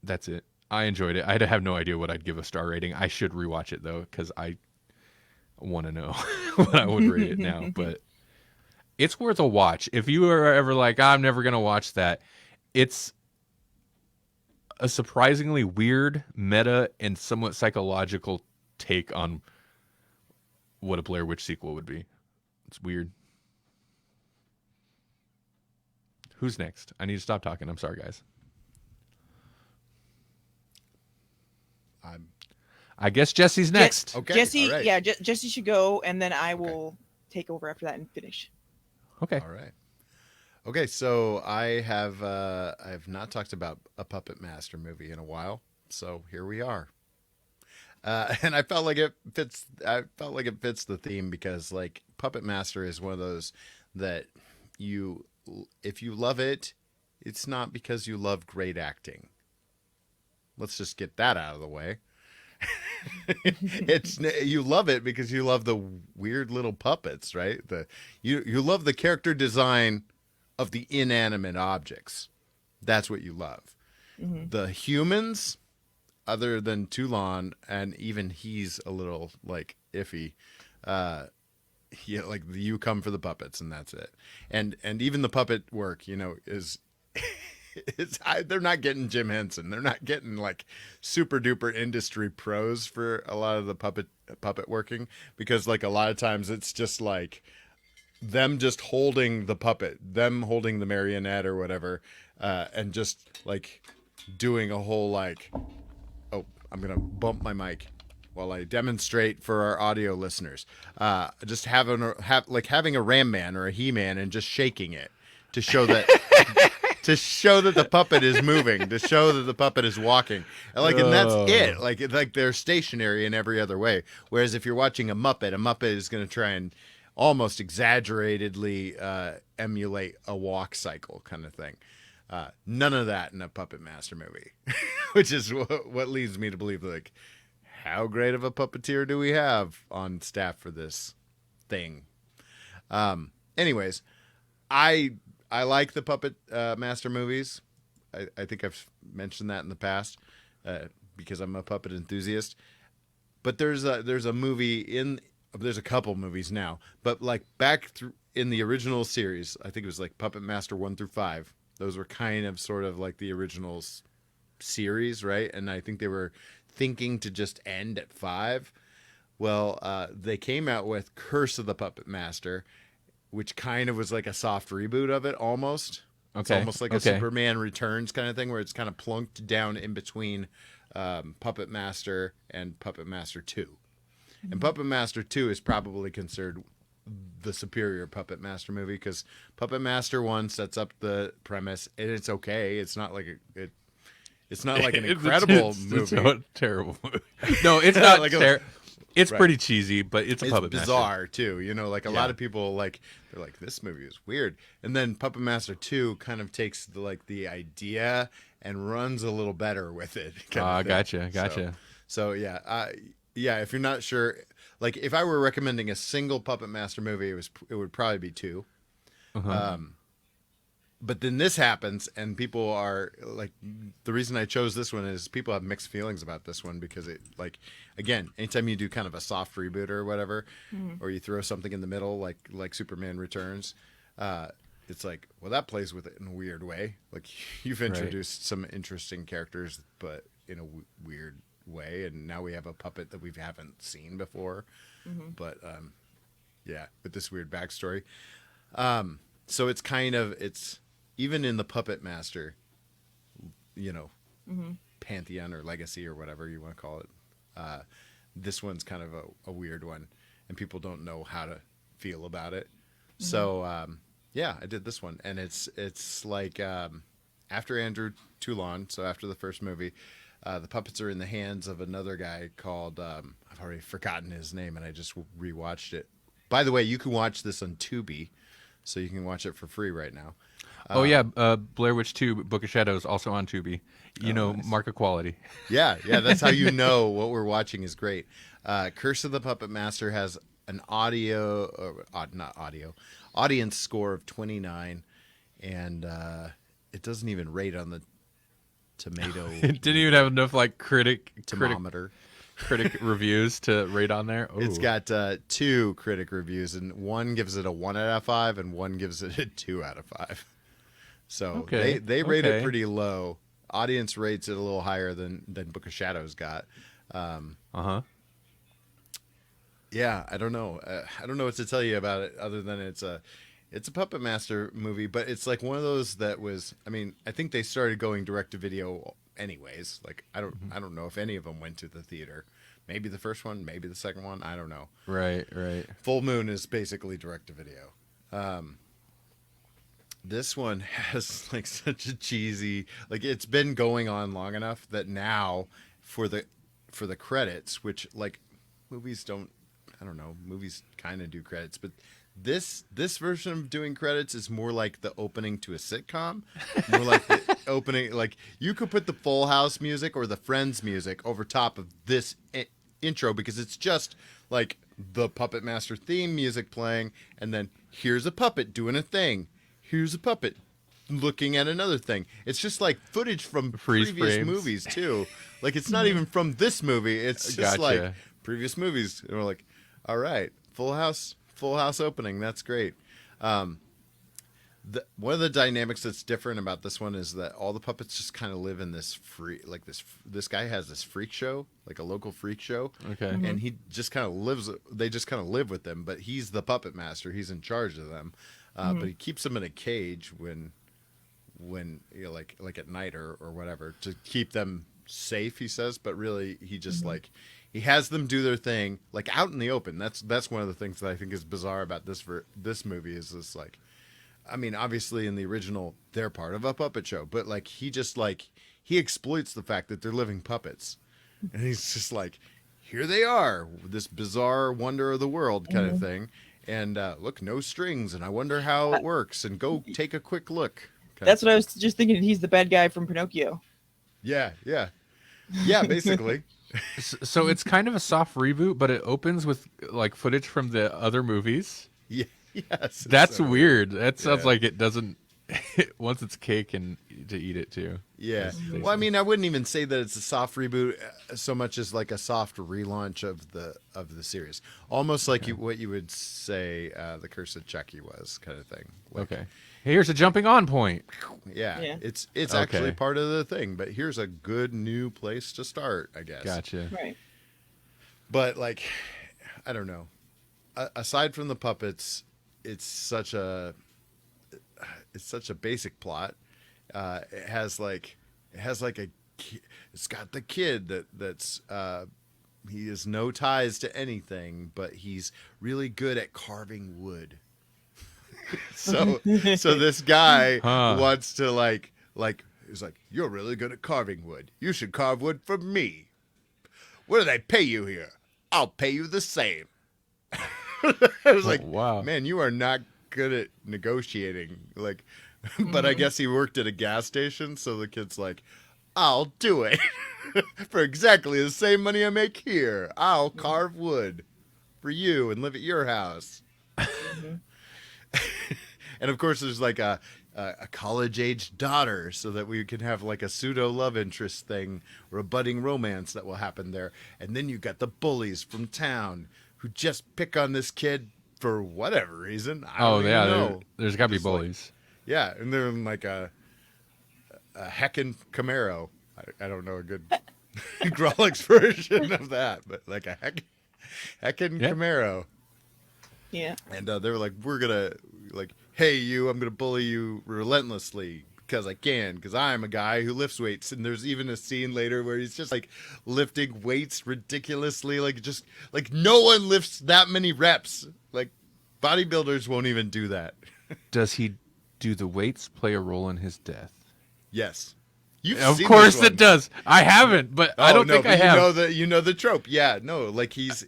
That's it. I enjoyed it. I have no idea what I'd give a star rating. I should rewatch it though, because I want to know what I would rate it now. But it's worth a watch. If you are ever like, I'm never gonna watch that, it's a surprisingly weird, meta, and somewhat psychological take on what a Blair Witch sequel would be. It's weird. Who's next? I need to stop talking. I'm sorry, guys. I guess Jesse's next. Okay. Jesse, all right. yeah, Jesse should go, and then I will take over after that and finish. Okay. All right. Okay, so I have not talked about a Puppet Master movie in a while, so here we are. And I felt like it fits. I felt like it fits the theme because like Puppet Master is one of those that if you love it, it's not because you love great acting. Let's just get that out of the way. You love it because you love the weird little puppets, right? You love the character design of the inanimate objects. That's what you love. Mm-hmm. The humans, other than Toulon, and even he's a little like iffy. Like you come for the puppets and that's it. And even the puppet work, is. They're not getting Jim Henson. They're not getting like super duper industry pros for a lot of the puppet working, because like a lot of times it's just like them just holding the puppet, them holding the marionette or whatever, and just like doing a whole like, oh, I'm gonna bump my mic while I demonstrate for our audio listeners. Just having a Ram Man or a He-Man and just shaking it to show that. To show that the puppet is moving, to show that the puppet is walking, and that's it. Like they're stationary in every other way. Whereas if you're watching a Muppet is going to try and almost exaggeratedly emulate a walk cycle kind of thing. None of that in a Puppet Master movie, which is what leads me to believe like, how great of a puppeteer do we have on staff for this thing? Anyways, I like the Puppet Master movies. I think I've mentioned that in the past because I'm a puppet enthusiast. But there's a movie there's a couple movies now, but like back in the original series, I think it was like Puppet Master 1 through 5. Those were kind of sort of like the original series, right? And I think they were thinking to just end at 5. Well, they came out with Curse of the Puppet Master, which kind of was like a soft reboot of it almost. Okay. It's almost like a Superman Returns kind of thing where it's kind of plunked down in between Puppet Master and Puppet Master 2. Mm-hmm. And Puppet Master 2 is probably considered the superior Puppet Master movie because Puppet Master 1 sets up the premise and it's okay. It's not like it's not like an incredible movie. It's a terrible movie. No, it's not like terrible. It's pretty cheesy, but it's a Puppet Master. It's bizarre too, like a lot of people they're like, this movie is weird, and then Puppet Master 2 kind of takes the idea and runs a little better with it. Gotcha. So yeah, if you're not sure, like if I were recommending a single Puppet Master movie, it would probably be 2. Uh-huh. But then this happens, and people are like, the reason I chose this one is people have mixed feelings about this one because it, like, again, anytime you do kind of a soft reboot or whatever, or you throw something in the middle, like Superman Returns, it's like, well, that plays with it in a weird way. Like you've introduced some interesting characters, but in a weird way, and now we have a puppet that we haven't seen before. But yeah, with this weird backstory. So it's kind of, it's even in the Puppet Master, you know, pantheon or legacy or whatever you want to call it. This one's kind of a weird one, and people don't know how to feel about it. So yeah, I did this one, and it's like after Andrew Toulon, so after the first movie, the puppets are in the hands of another guy called I've already forgotten his name, and I just rewatched it. By the way, you can watch this on Tubi, so you can watch it for free right now. Oh yeah, Blair Witch 2: Book of Shadows also on Tubi. You know, nice. Mark of quality. Yeah, that's how you know what we're watching is great. Curse of the Puppet Master has an audience score of 29, and it doesn't even rate on the tomato. It didn't even have enough like critic reviews to rate on there. Ooh. It's got 2 critic reviews, and one gives it a 1 out of 5, and one gives it a 2 out of 5. So they rate it pretty low. Audience rates it a little higher than Book of Shadows got. Yeah, I don't know. I don't know what to tell you about it other than it's a Puppet Master movie, but it's like one of those that was. I mean, I think they started going direct to video anyways. Like I don't know if any of them went to the theater. Maybe the first one, maybe the second one. I don't know. Right. Full Moon is basically direct to video. This one has like such a cheesy, like it's been going on long enough that now for the credits, which like movies don't, I don't know, movies kind of do credits, but this version of doing credits is more like the opening to a sitcom, more like the opening, like you could put the Full House music or the Friends music over top of this intro because it's just like the Puppet Master theme music playing, and then here's a puppet doing a thing. Here's a puppet looking at another thing. It's just like footage from previous movies too. Like it's not even from this movie. It's just like previous movies. And we're like, all right, Full House opening. That's great. One of the dynamics that's different about this one is that all the puppets just kind of live in this this guy has this freak show, like a local freak show. Okay. And he just kind of lives, they just kind of live with them, but he's the puppet master. He's in charge of them. But he keeps them in a cage when you know, like at night or whatever, to keep them safe, he says, but really he just like he has them do their thing like out in the open. That's one of the things that I think is bizarre about this movie is this, like, I mean, obviously in the original they're part of a puppet show, but like he just like he exploits the fact that they're living puppets, and he's just like, here they are, this bizarre wonder of the world kind of thing. And look, no strings, and I wonder how it works. And go take a quick look. That's what I was just thinking. He's the bad guy from Pinocchio. Yeah, basically. So it's kind of a soft reboot, but it opens with like footage from the other movies. Yeah, yes. That's so weird. That sounds like it doesn't. Once it's cake and to eat it too. Yeah. Well, I mean, I wouldn't even say that it's a soft reboot so much as like a soft relaunch of the series, almost like what you would say the Curse of Chucky was, kind of thing. Like, okay. Here's a jumping on point. Yeah. It's actually part of the thing, but here's a good new place to start, I guess. Gotcha. Right. But like, I don't know. Aside from the puppets, it's such a basic plot. It's got the kid that's he has no ties to anything, but he's really good at carving wood. so this guy wants to like he's like, you're really good at carving wood. You should carve wood for me. What do they pay you here? I'll pay you the same. I was like, wow, man, you are not good at negotiating. Like, but I guess he worked at a gas station, so the kid's like, I'll do it for exactly the same money I make here. I'll carve wood for you and live at your house. And of course there's like a college-aged daughter, so that we can have like a pseudo love interest thing or a budding romance that will happen there. And then you got the bullies from town who just pick on this kid for whatever reason. I don't even know. There's got to be Just bullies. Yeah, and they're in like a heckin' Camaro. I don't know a good Grawlix version of that, but like a heckin' Camaro. Yeah. And they were like, we're gonna like, hey you, I'm gonna bully you relentlessly because I can, because I'm a guy who lifts weights. And there's even a scene later where he's just like lifting weights ridiculously, like just like no one lifts that many reps. Like bodybuilders won't even do that. Does he do the weights play a role in his death? Yes. You've Of seen course this one. it does. I haven't, but I don't think I have. You know the trope. Yeah, no, like it's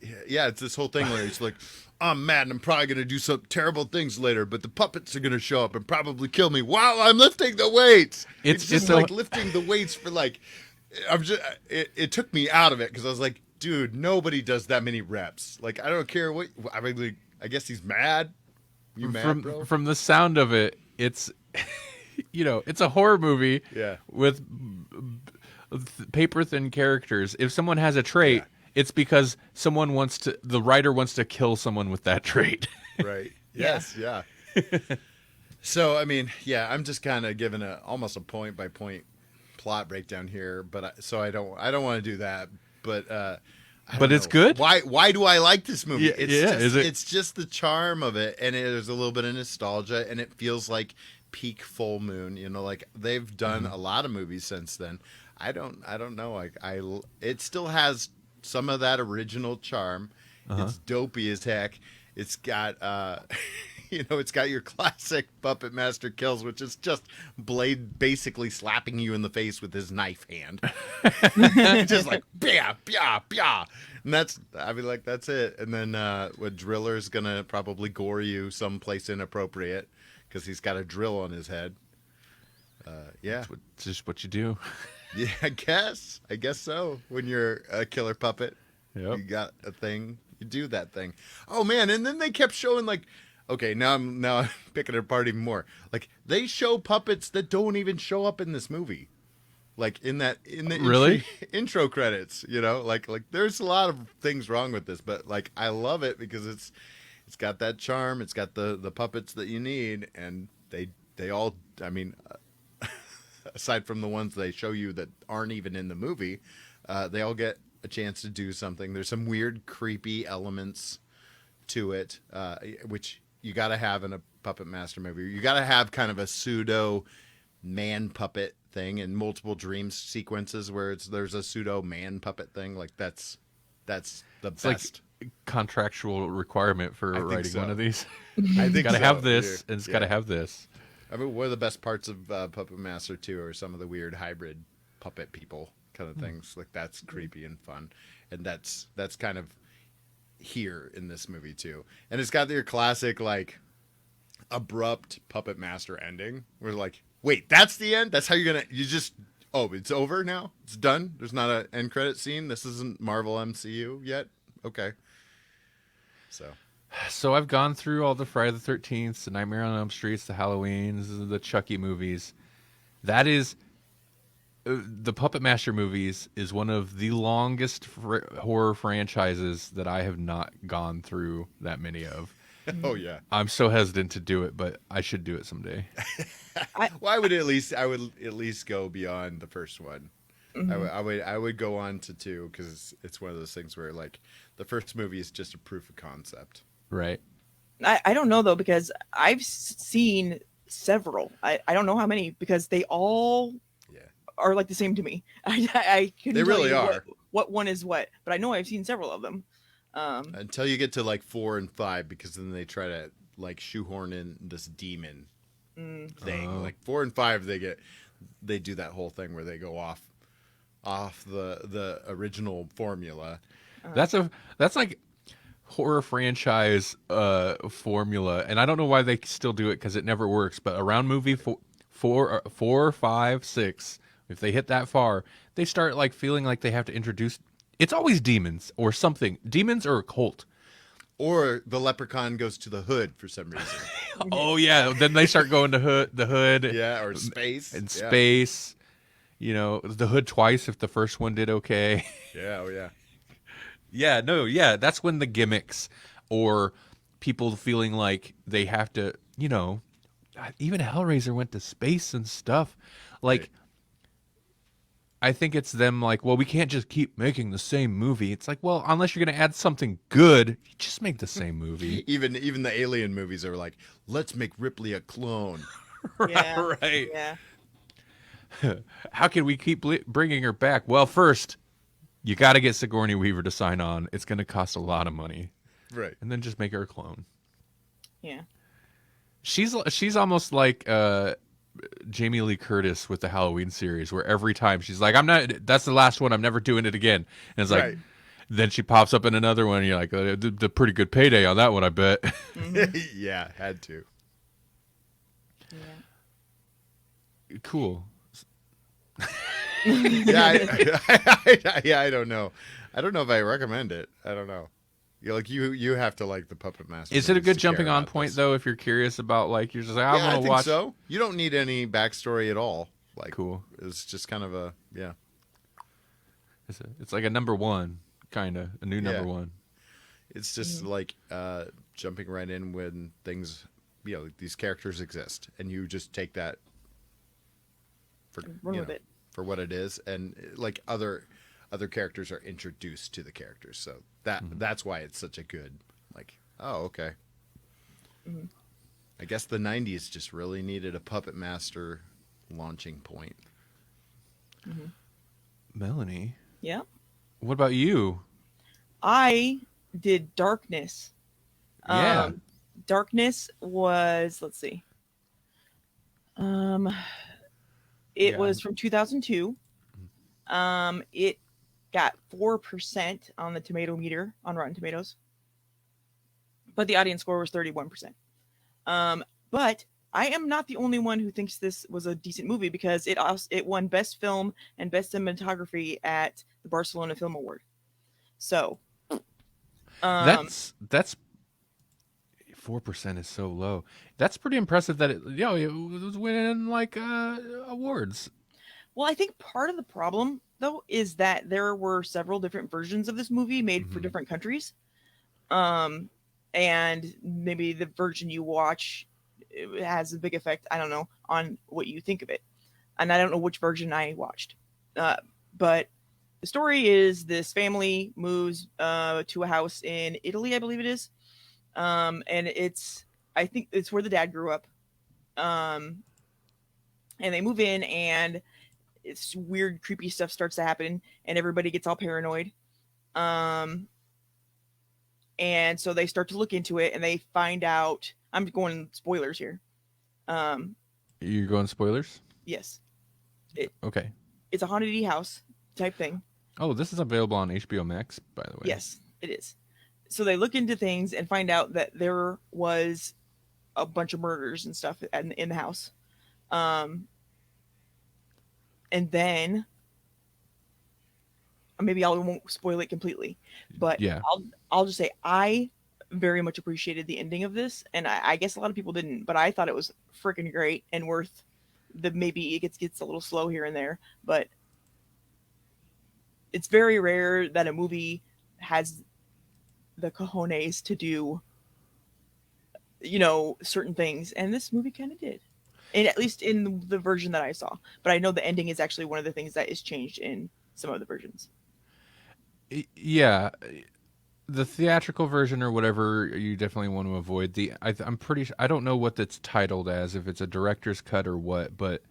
this whole thing where he's like, I'm mad and I'm probably going to do some terrible things later, but the puppets are going to show up and probably kill me while I'm lifting the weights. It's just like lifting the weights for like, it took me out of it because I was like, dude, nobody does that many reps. Like, I don't care what, I mean, like, I guess he's mad. You mad, bro? From the sound of it, it's, it's a horror movie with paper thin characters. If someone has a trait, it's because the writer wants to kill someone with that trait. Right. Yes. Yeah. So, I mean, I'm just kind of giving almost a point by point plot breakdown here, but I don't want to do that, but it's good. Why do I like this movie? It's just the charm of it, and there's a little bit of nostalgia, and it feels like peak Full Moon. Like they've done a lot of movies since then. I don't know. It still has some of that original charm. It's dopey as heck. It's got it's got your classic Puppet Master kills, which is just Blade basically slapping you in the face with his knife hand. Just like bia bia bia. And that's it. And then what Driller's gonna probably gore you someplace inappropriate because he's got a drill on his head. It's just what you do. Yeah, I guess so. When you're a killer puppet, you got a thing. You do that thing. Oh man! And then they kept showing like, okay, now I'm picking it apart even more. Like they show puppets that don't even show up in this movie, like in the really? intro credits. Like there's a lot of things wrong with this, but like I love it because it's got that charm. It's got the puppets that you need, and they all. I mean. Aside from the ones they show you that aren't even in the movie, they all get a chance to do something. There's some weird, creepy elements to it, which you got to have in a Puppet Master movie. You got to have kind of a pseudo man puppet thing in multiple dream sequences where there's a pseudo man puppet thing. Like that's the best. Like contractual requirement for writing one of these. I think got to have this, and it's got to have this. I mean, one of the best parts of Puppet Master 2 are some of the weird hybrid puppet people kind of things. Like that's creepy and fun, and that's kind of here in this movie too. And it's got your classic like abrupt Puppet Master ending. Where like, wait, that's the end? That's how it's over now? It's done? There's not an end credit scene? This isn't Marvel MCU yet? Okay. So I've gone through all the Friday the 13th, the Nightmare on Elm Streets, the Halloweens, the Chucky movies. That is, the Puppet Master movies is one of the longest horror franchises that I have not gone through that many of. Oh yeah. I'm so hesitant to do it, but I should do it someday. I would at least go beyond the first one. Mm-hmm. I would go on to 2 because it's one of those things where like the first movie is just a proof of concept. Right. I don't know though, because I've seen several. I don't know how many because they all are like the same to me. I couldn't they really tell you are. What one is what, but I know I've seen several of them. Until you get to like 4 and 5, because then they try to like shoehorn in this demon thing. Like 4 and 5, they do that whole thing where they go off the original formula. That's like horror franchise formula, and I don't know why they still do it because it never works. But around movie 4, 5, 6, if they hit that far, they start like feeling like they have to introduce. It's always demons or something, demons or a cult, or the leprechaun goes to the hood for some reason. Oh yeah, then they start going to the hood, or space and space. The hood twice if the first one did okay. Yeah, oh yeah. Yeah, that's when the gimmicks or people feeling like they have to, God, even Hellraiser went to space and stuff. Like, Right. I think it's them like, well, we can't just keep making the same movie. It's like, well, unless you're going to add something good, you just make the same movie. Even the Alien movies are like, let's make Ripley a clone. Yeah. Right. Yeah. How can we keep bringing her back? Well, first, you got to get Sigourney Weaver to sign on. It's going to cost a lot of money. Right. And then just make her a clone. Yeah. She's almost like Jamie Lee Curtis with the Halloween series, where every time she's like, that's the last one. I'm never doing it again. And it's like, Right. then she pops up in another one. And you're like, the pretty good payday on that one, I bet. Yeah, had to. Yeah. Cool. Yeah, I don't know. I don't know if I recommend it. I don't know. You have to like the Puppet Master. Is it a movies good to jumping care on about point this. though? If you're curious about like, you're just like, I Yeah, I want to think watch. so. You don't need any backstory at all. Like, Cool. It's just kind of a It's like a number one, kind of a new Yeah. number one. It's just like jumping right in when things, these characters exist, and you just take that for Run with it. for what it is, and like other characters are introduced to the characters, so that's why it's such a good like. Oh, okay. Mhm. I guess the '90s just really needed a Puppet Master launching point. Melanie, Yeah. what about you? I did Darkness. Yeah. Darkness was, let's see. It Yeah. was from 2002. It got 4% on the tomato meter on Rotten Tomatoes, but the audience score was 31%. But I am not the only one who thinks this was a decent movie, because it won Best Film and Best Cinematography at the Barcelona Film Award. So That's 4% is so low. That's pretty impressive that it was winning like awards. well, I think part of the problem though is that there were several different versions of this movie made for Mhm. different countries. And maybe the version you watch has a big effect, I don't know, on what you think of it. And I don't know which version I watched. But the story is this family moves to a house in Italy, I believe it is. And I think it's where the dad grew up. And they move in, and it's weird, creepy stuff starts to happen, and everybody gets all paranoid. And so they start to look into it, and they find out. I'm going spoilers here. You're going spoilers? Yes, Okay. it's a haunted house type thing. Oh, this is available on HBO Max, by the way. Yes, it is. So they look into things and find out that there was a bunch of murders and stuff in the house. And then maybe I won't spoil it completely, but Yeah. I'll just say I very much appreciated the ending of this, and I guess a lot of people didn't, but I thought it was freaking great and worth the, maybe it gets a little slow here and there, but it's very rare that a movie has the cojones to do certain things, and this movie kind of did, and at least in the version that I saw. But I know the ending is actually one of the things that is changed in some of the versions. Yeah. The theatrical version or whatever, you definitely want to avoid. I'm pretty sure, I don't know what that's titled as, if it's a director's cut or what, but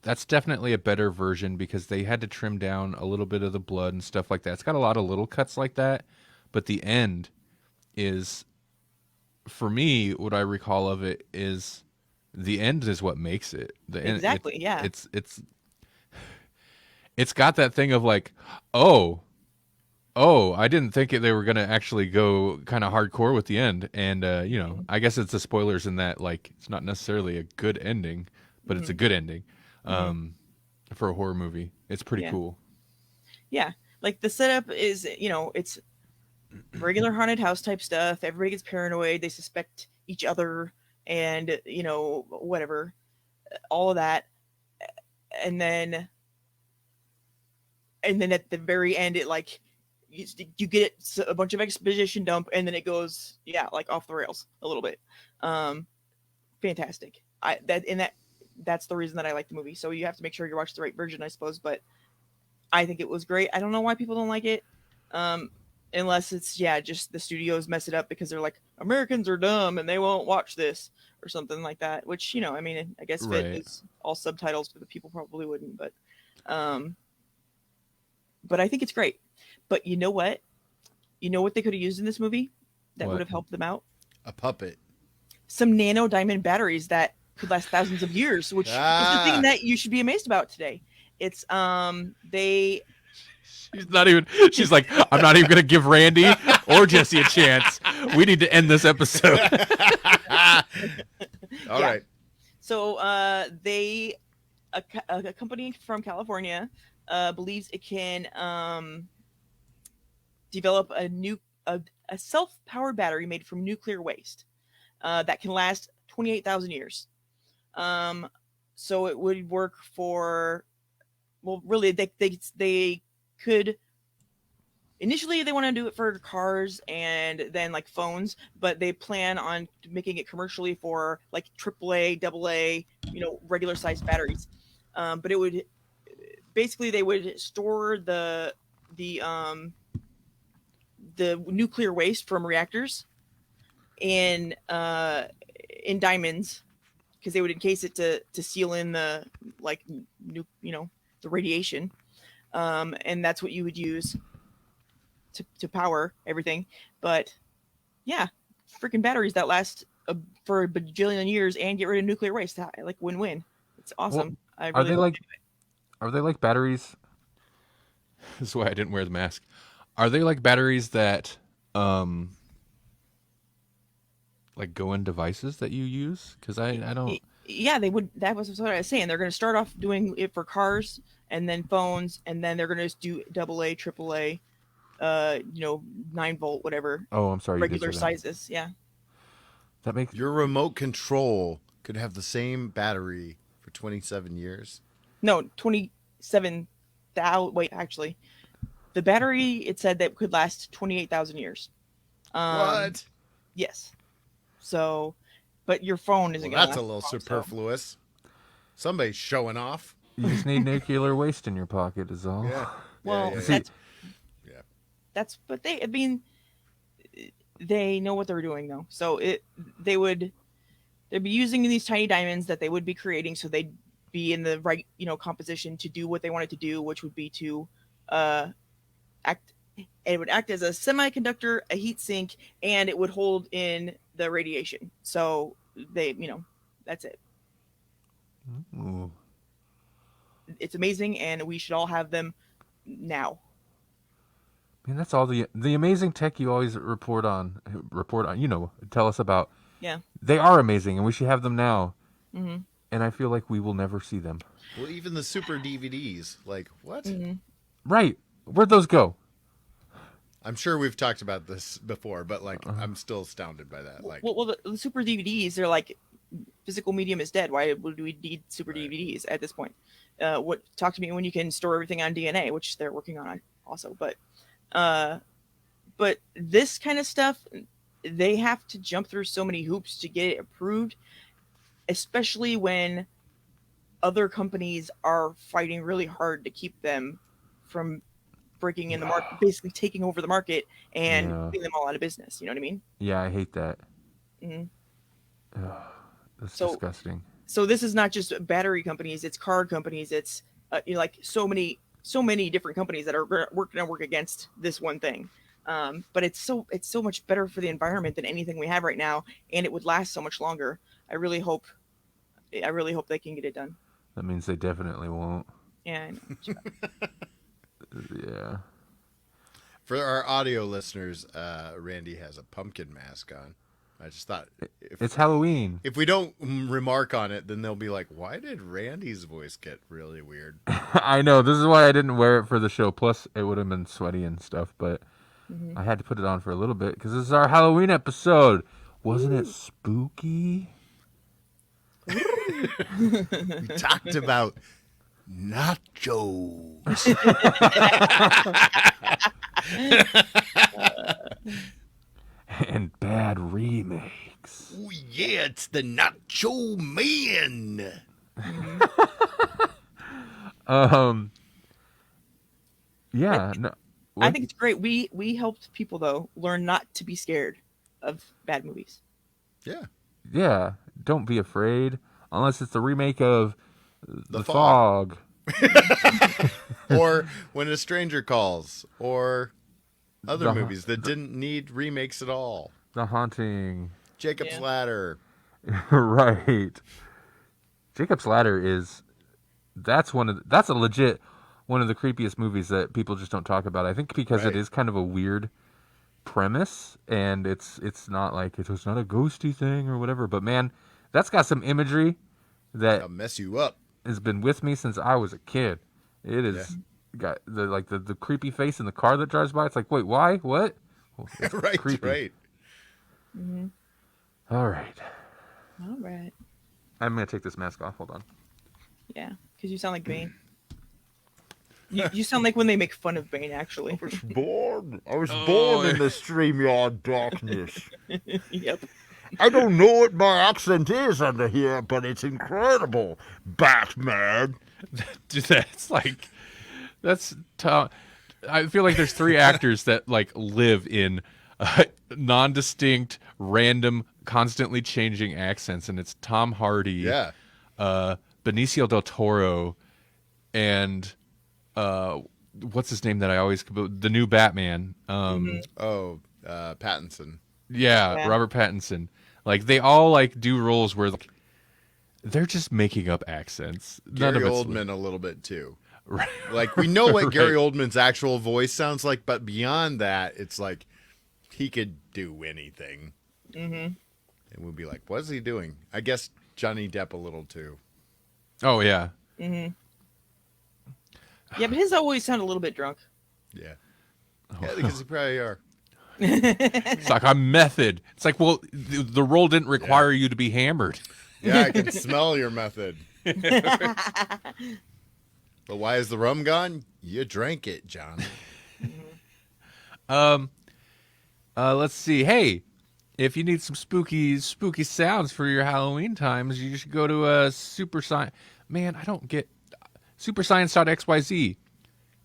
that's definitely a better version, because they had to trim down a little bit of the blood and stuff like that. It's got a lot of little cuts like that, but the end is, for me, what I recall of it is the end is what makes it. The end, Exactly, yeah. It's got that thing of like, I didn't think they were going to actually go kind of hardcore with the end. And, I guess it's the spoilers in that, like, it's not necessarily a good ending, but it's a good ending for a horror movie. It's pretty cool. Yeah. Like the setup is, it's regular haunted house type stuff. Everybody gets paranoid. They suspect each other and, whatever, all of that. And then at the very end, it like, you get a bunch of exposition dump, and then it goes like off the rails a little bit. Fantastic. that's the reason that I like the movie. So you have to make sure you watch the right version, I suppose. But I think it was great. I don't know why people don't like it, unless it's just the studios mess it up because they're like, Americans are dumb and they won't watch this or something like that. Which I mean, I guess if Right. it is all subtitles, but the people probably wouldn't. But I think it's great. But you know what? You know what they could have used in this movie that What? would have helped them out? A puppet. Some nano diamond batteries that could last thousands of years, which is the thing that you should be amazed about today. It's they She's like, I'm not even gonna give Randy or Jesse a chance. We need to end this episode. All right. So a company from California believes it can develop a self-powered battery made from nuclear waste that can last 28,000 years. So it would work for, well, really, they could. Initially, they want to do it for cars and then like phones, but they plan on making it commercially for like AAA, AA, regular sized batteries. But it would basically they would store the nuclear waste from reactors in diamonds, because they would encase it to seal in the the radiation, and that's what you would use to power everything. But yeah, freaking batteries that last for a bajillion years and get rid of nuclear waste, like win-win. It's awesome. I really Are they like batteries? This is why I didn't wear the mask. Are they like batteries that like go in devices that you use? Because I don't. Yeah, they would. That was what I was saying. They're going to start off doing it for cars and then phones, and then they're going to do AA, AAA, 9-volt, whatever. Oh, I'm sorry. Regular sizes. Yeah. That makes Your remote control could have the same battery for 27 years. No, 27,000. Wait, actually, the battery, it said that could last 28,000 years. What? Yes. So, but your phone isn't going to. That's a little superfluous. Somebody's showing off. You just need nuclear waste in your pocket, is all. Yeah. Well, Yeah. that's. But they know what they're doing though. So they'd be using these tiny diamonds that they would be creating, so they'd be in the right composition to do what they wanted to do, which would be to act. It would act as a semiconductor, a heat sink, and it would hold in the radiation. So that's it. Ooh. It's amazing, and we should all have them now. Man, that's all the amazing tech you always report on. Tell us about. Yeah. They are amazing, and we should have them now. Mm-hmm. And I feel like we will never see them. Well, even the super DVDs. Like, what? Mm-hmm. Right. Where'd those go? Mm-hmm. I'm sure we've talked about this before, but I'm still astounded by that. Like, Well, the super DVDs, they're like, physical medium is dead. Why would we need super DVDs at this point? Talk to me when you can store everything on DNA, which they're working on also. But this kind of stuff, they have to jump through so many hoops to get it approved, especially when other companies are fighting really hard to keep them from breaking in the market, basically taking over the market and putting them all out of business. You know what I mean? Yeah, I hate that. Mm-hmm. That's disgusting. So this is not just battery companies; it's car companies. It's like so many different companies that are working to work against this one thing. But it's so much better for the environment than anything we have right now, and it would last so much longer. I really hope they can get it done. That means they definitely won't. Yeah. I know. Yeah. for our audio listeners, Randy has a pumpkin mask on. I just thought It's Halloween. if we don't remark on it, then they'll be like, "Why did Randy's voice get really weird?" I know. This is why I didn't wear it for the show. Plus, it would have been sweaty and stuff, but I had to put it on for a little bit because this is our Halloween episode. Wasn't it spooky? We talked about nachos. And bad remakes. Ooh, Yeah, it's the Nacho Man. Yeah. No, I what? think it's great. We helped people though learn not to be scared of bad movies. Yeah. Yeah. Don't be afraid, unless it's the remake of The The Fog. Fog. Or When a Stranger Calls, or other The- movies that didn't need remakes at all. The Haunting. Jacob's Yeah. Ladder. Right. Jacob's Ladder is that's a legit one of the creepiest movies that people just don't talk about. I think because it Right. is kind of a weird premise, and it's not like it's not a ghosty thing or whatever. But man, that's got some imagery that I'll mess you up. has been with me since I was a kid. It is got the creepy face in the car that drives by. It's like, wait, why? What? Well, it's Right, creepy. right. All right, All right. I'm gonna take this mask off. Hold on. Yeah, because you sound like Bane. You sound like when they make fun of Bane, actually. I was Oh. born in the StreamYard darkness. Yep. I don't know what my accent is under here, but it's incredible. Batman. Dude, that's tough. I feel like there's three actors that like live in non-distinct, random, constantly changing accents, and it's Tom Hardy, Yeah. Benicio del Toro, and what's his name that I always the new Batman. Oh, Pattinson. Yeah, Yeah. Robert Pattinson. Like they all like do roles where like, they're just making up accents. None Gary of it's Oldman a little bit too. right. Like we know what Right. Gary Oldman's actual voice sounds like, but beyond that, it's like he could do anything. Mm-hmm. And we'll be like, what is he doing? I guess Johnny Depp a little too. Oh yeah. Mm-hmm. Yeah, but his always sound a little bit drunk. Yeah. Yeah, because he probably are. It's like I'm method. It's like, well, the role didn't require you to be hammered. Yeah, I can smell your method. But why is the rum gone? You drank it, John. Let's see. Hey, if you need some spooky sounds for your Halloween times, you should go to Super Science. Man, I don't get superscience.xyz.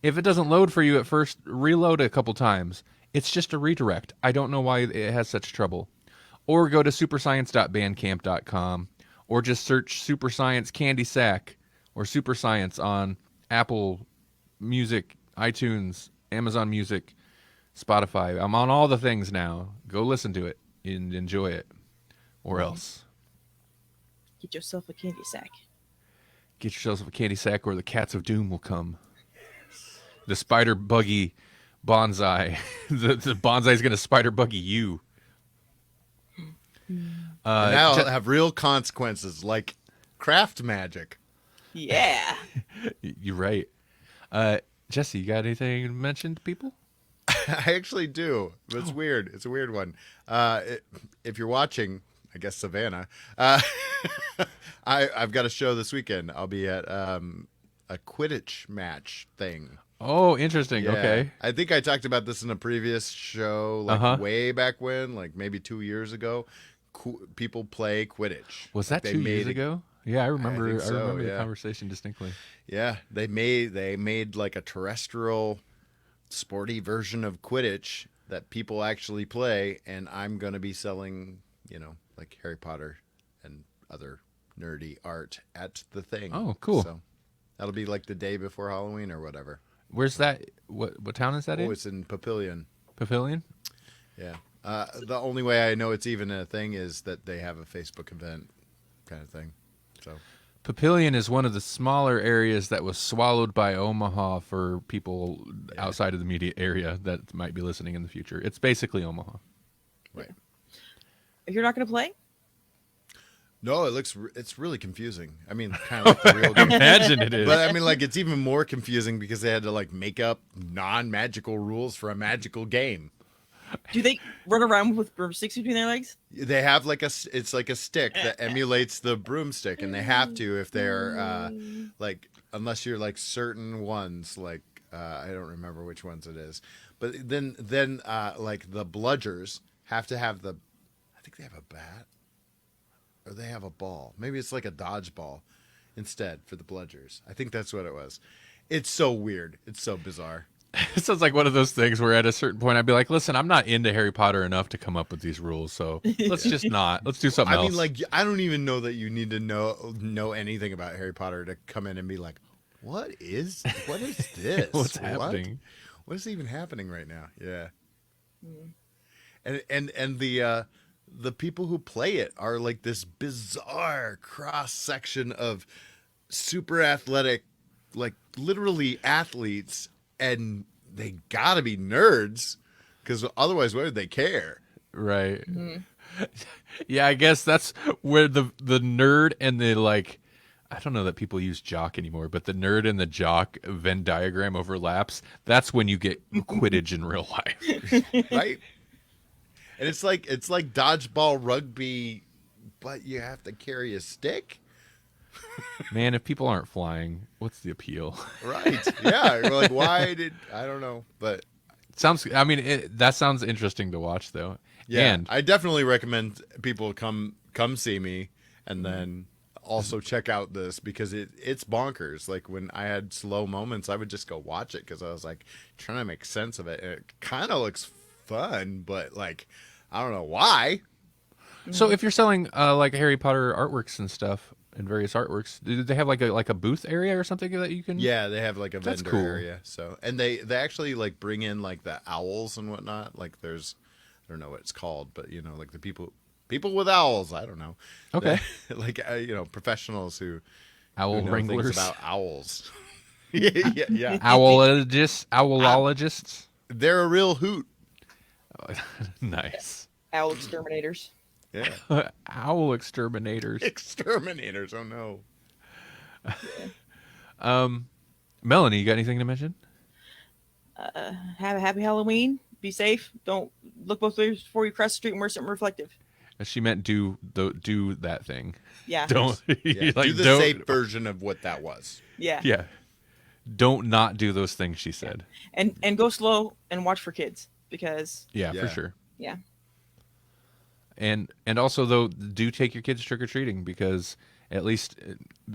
If it doesn't load for you at first, reload a couple times. It's just a redirect. I don't know why it has such trouble. Or go to superscience.bandcamp.com, or just search Super Science Candy Sack or Super Science on Apple Music, iTunes, Amazon Music, Spotify. I'm on all the things now. Go listen to it and enjoy it. Or else. Get yourself a candy sack. Get yourself a candy sack or the cats of doom will come. The spider buggy bonsai. the bonsai is going to spider buggy you. And now Je- it'll have real consequences, like craft magic. Yeah. You're right. Jesse, you got anything to mention to people? I actually do. It's weird. It's a weird one. If you're watching, I guess Savannah, I've got a show this weekend. I'll be at a Quidditch match thing. Oh, interesting. Yeah. Okay. I think I talked about this in a previous show, like Uh-huh. way back when, like maybe 2 years ago. People play Quidditch. Was that They 2 years made- ago? Yeah, I remember. think I so, remember the yeah. conversation distinctly. Yeah, they made like a terrestrial, sporty version of Quidditch that people actually play, and I'm gonna be selling, like Harry Potter and other nerdy art at the thing. Oh, cool. So that'll be like the day before Halloween or whatever. Where's that? What town is that Oh, in? it's in Papillion. Pavilion? Yeah. The only way I know it's even a thing is that they have a Facebook event kind of thing. So Papillion is one of the smaller areas that was swallowed by Omaha for people outside of the media area that might be listening in the future. It's basically Omaha. right. If you're not going to play, No, it's really confusing. I mean, kind of like the real game. Imagine it is. But I mean, like, it's even more confusing because they had to like make up non-magical rules for a magical game. do they run around with broomsticks between their legs? They have like it's like a stick that emulates the broomstick, and they have to if they're like, unless you're like certain ones, like I don't remember which ones it is, but then like the bludgers have to have I think they have a bat or they have a ball. Maybe it's like a dodgeball instead for the bludgers. I think that's what it was. It's so weird. It's so bizarre. It sounds like one of those things where at a certain point I'd be like, listen, I'm not into Harry Potter enough to come up with these rules, so let's just not. Let's do something else. I mean, like, I don't even know that you need to know anything about Harry Potter to come in and be like, what is this? What's happening? What is even happening right now? Yeah. And the people who play it are like this bizarre cross section of super athletic, like literally athletes, and they gotta be nerds because otherwise why would they care? Right. Yeah, I guess that's where the nerd and the, like, I don't know that people use jock anymore, but the nerd and the jock Venn diagram overlaps. That's when you get Quidditch in real life. Right? And it's like dodgeball rugby, but you have to carry a stick. Man, if people aren't flying, what's the appeal? Right. Yeah. You're like, I don't know. But that sounds interesting to watch though. yeah, And I definitely recommend people come see me and then also check out this because it's bonkers. Like when I had slow moments, I would just go watch it because I was like trying to make sense of it. And it kind of looks fun, but like, I don't know why. so if you're selling like Harry Potter artworks and stuff and various artworks, do they have like a booth area or something that you can? Yeah, they have like a That's vendor cool. area. So, and they actually like bring in like the owls and whatnot. Like there's, I don't know what it's called, but you know, like the people with owls. I don't know. Okay. Like professionals who Owl know wranglers, things about owls. yeah. owlologists. They're a real hoot. Nice. Owl exterminators. Yeah. Owl exterminators. Exterminators. Oh no. Melanie, you got anything to mention? Have a happy Halloween. Be safe. Don't look both ways before you cross the street and wear something reflective. She meant do that thing. Yeah. Don't Yeah. like, Do the don't- safe version of what that was. Yeah. Yeah. Don't not do those things she said. And go slow and watch for kids because Yeah, Yeah. for sure. yeah. And also though, do take your kids trick or treating because at least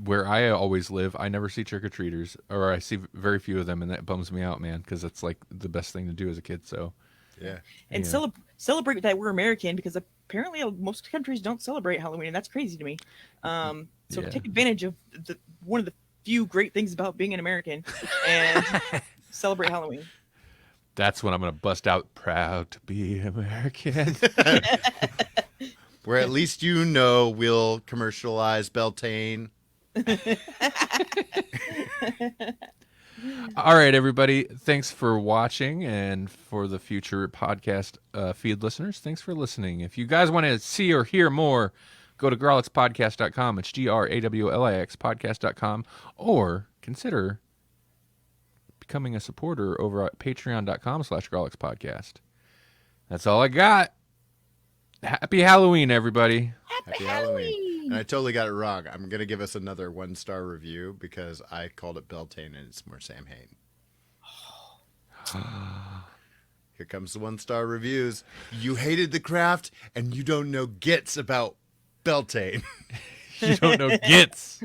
where I always live, I never see trick or treaters, or I see very few of them, and that bums me out, man, because that's like the best thing to do as a kid. So Yeah. And Yeah. celebrate that we're American because apparently most countries don't celebrate Halloween and that's crazy to me. So Yeah. take advantage of one of the few great things about being an American and celebrate Halloween. that's when I'm gonna bust out "Proud to be American." Where at least we'll commercialize Beltane. All right, everybody. Thanks for watching, and for the future podcast feed listeners, thanks for listening. If you guys want to see or hear more, go to grawlixpodcast.com. It's GRAWLIX podcast.com, or consider becoming a supporter over at patreon.com/grawlixpodcast. That's all I got. Happy Halloween, everybody. Happy Halloween. And I totally got it wrong. I'm going to give us another 1-star review because I called it Beltane and it's more Sam Hain. Here comes the 1-star reviews. You hated the craft and you don't know gits about Beltane. You don't know gits.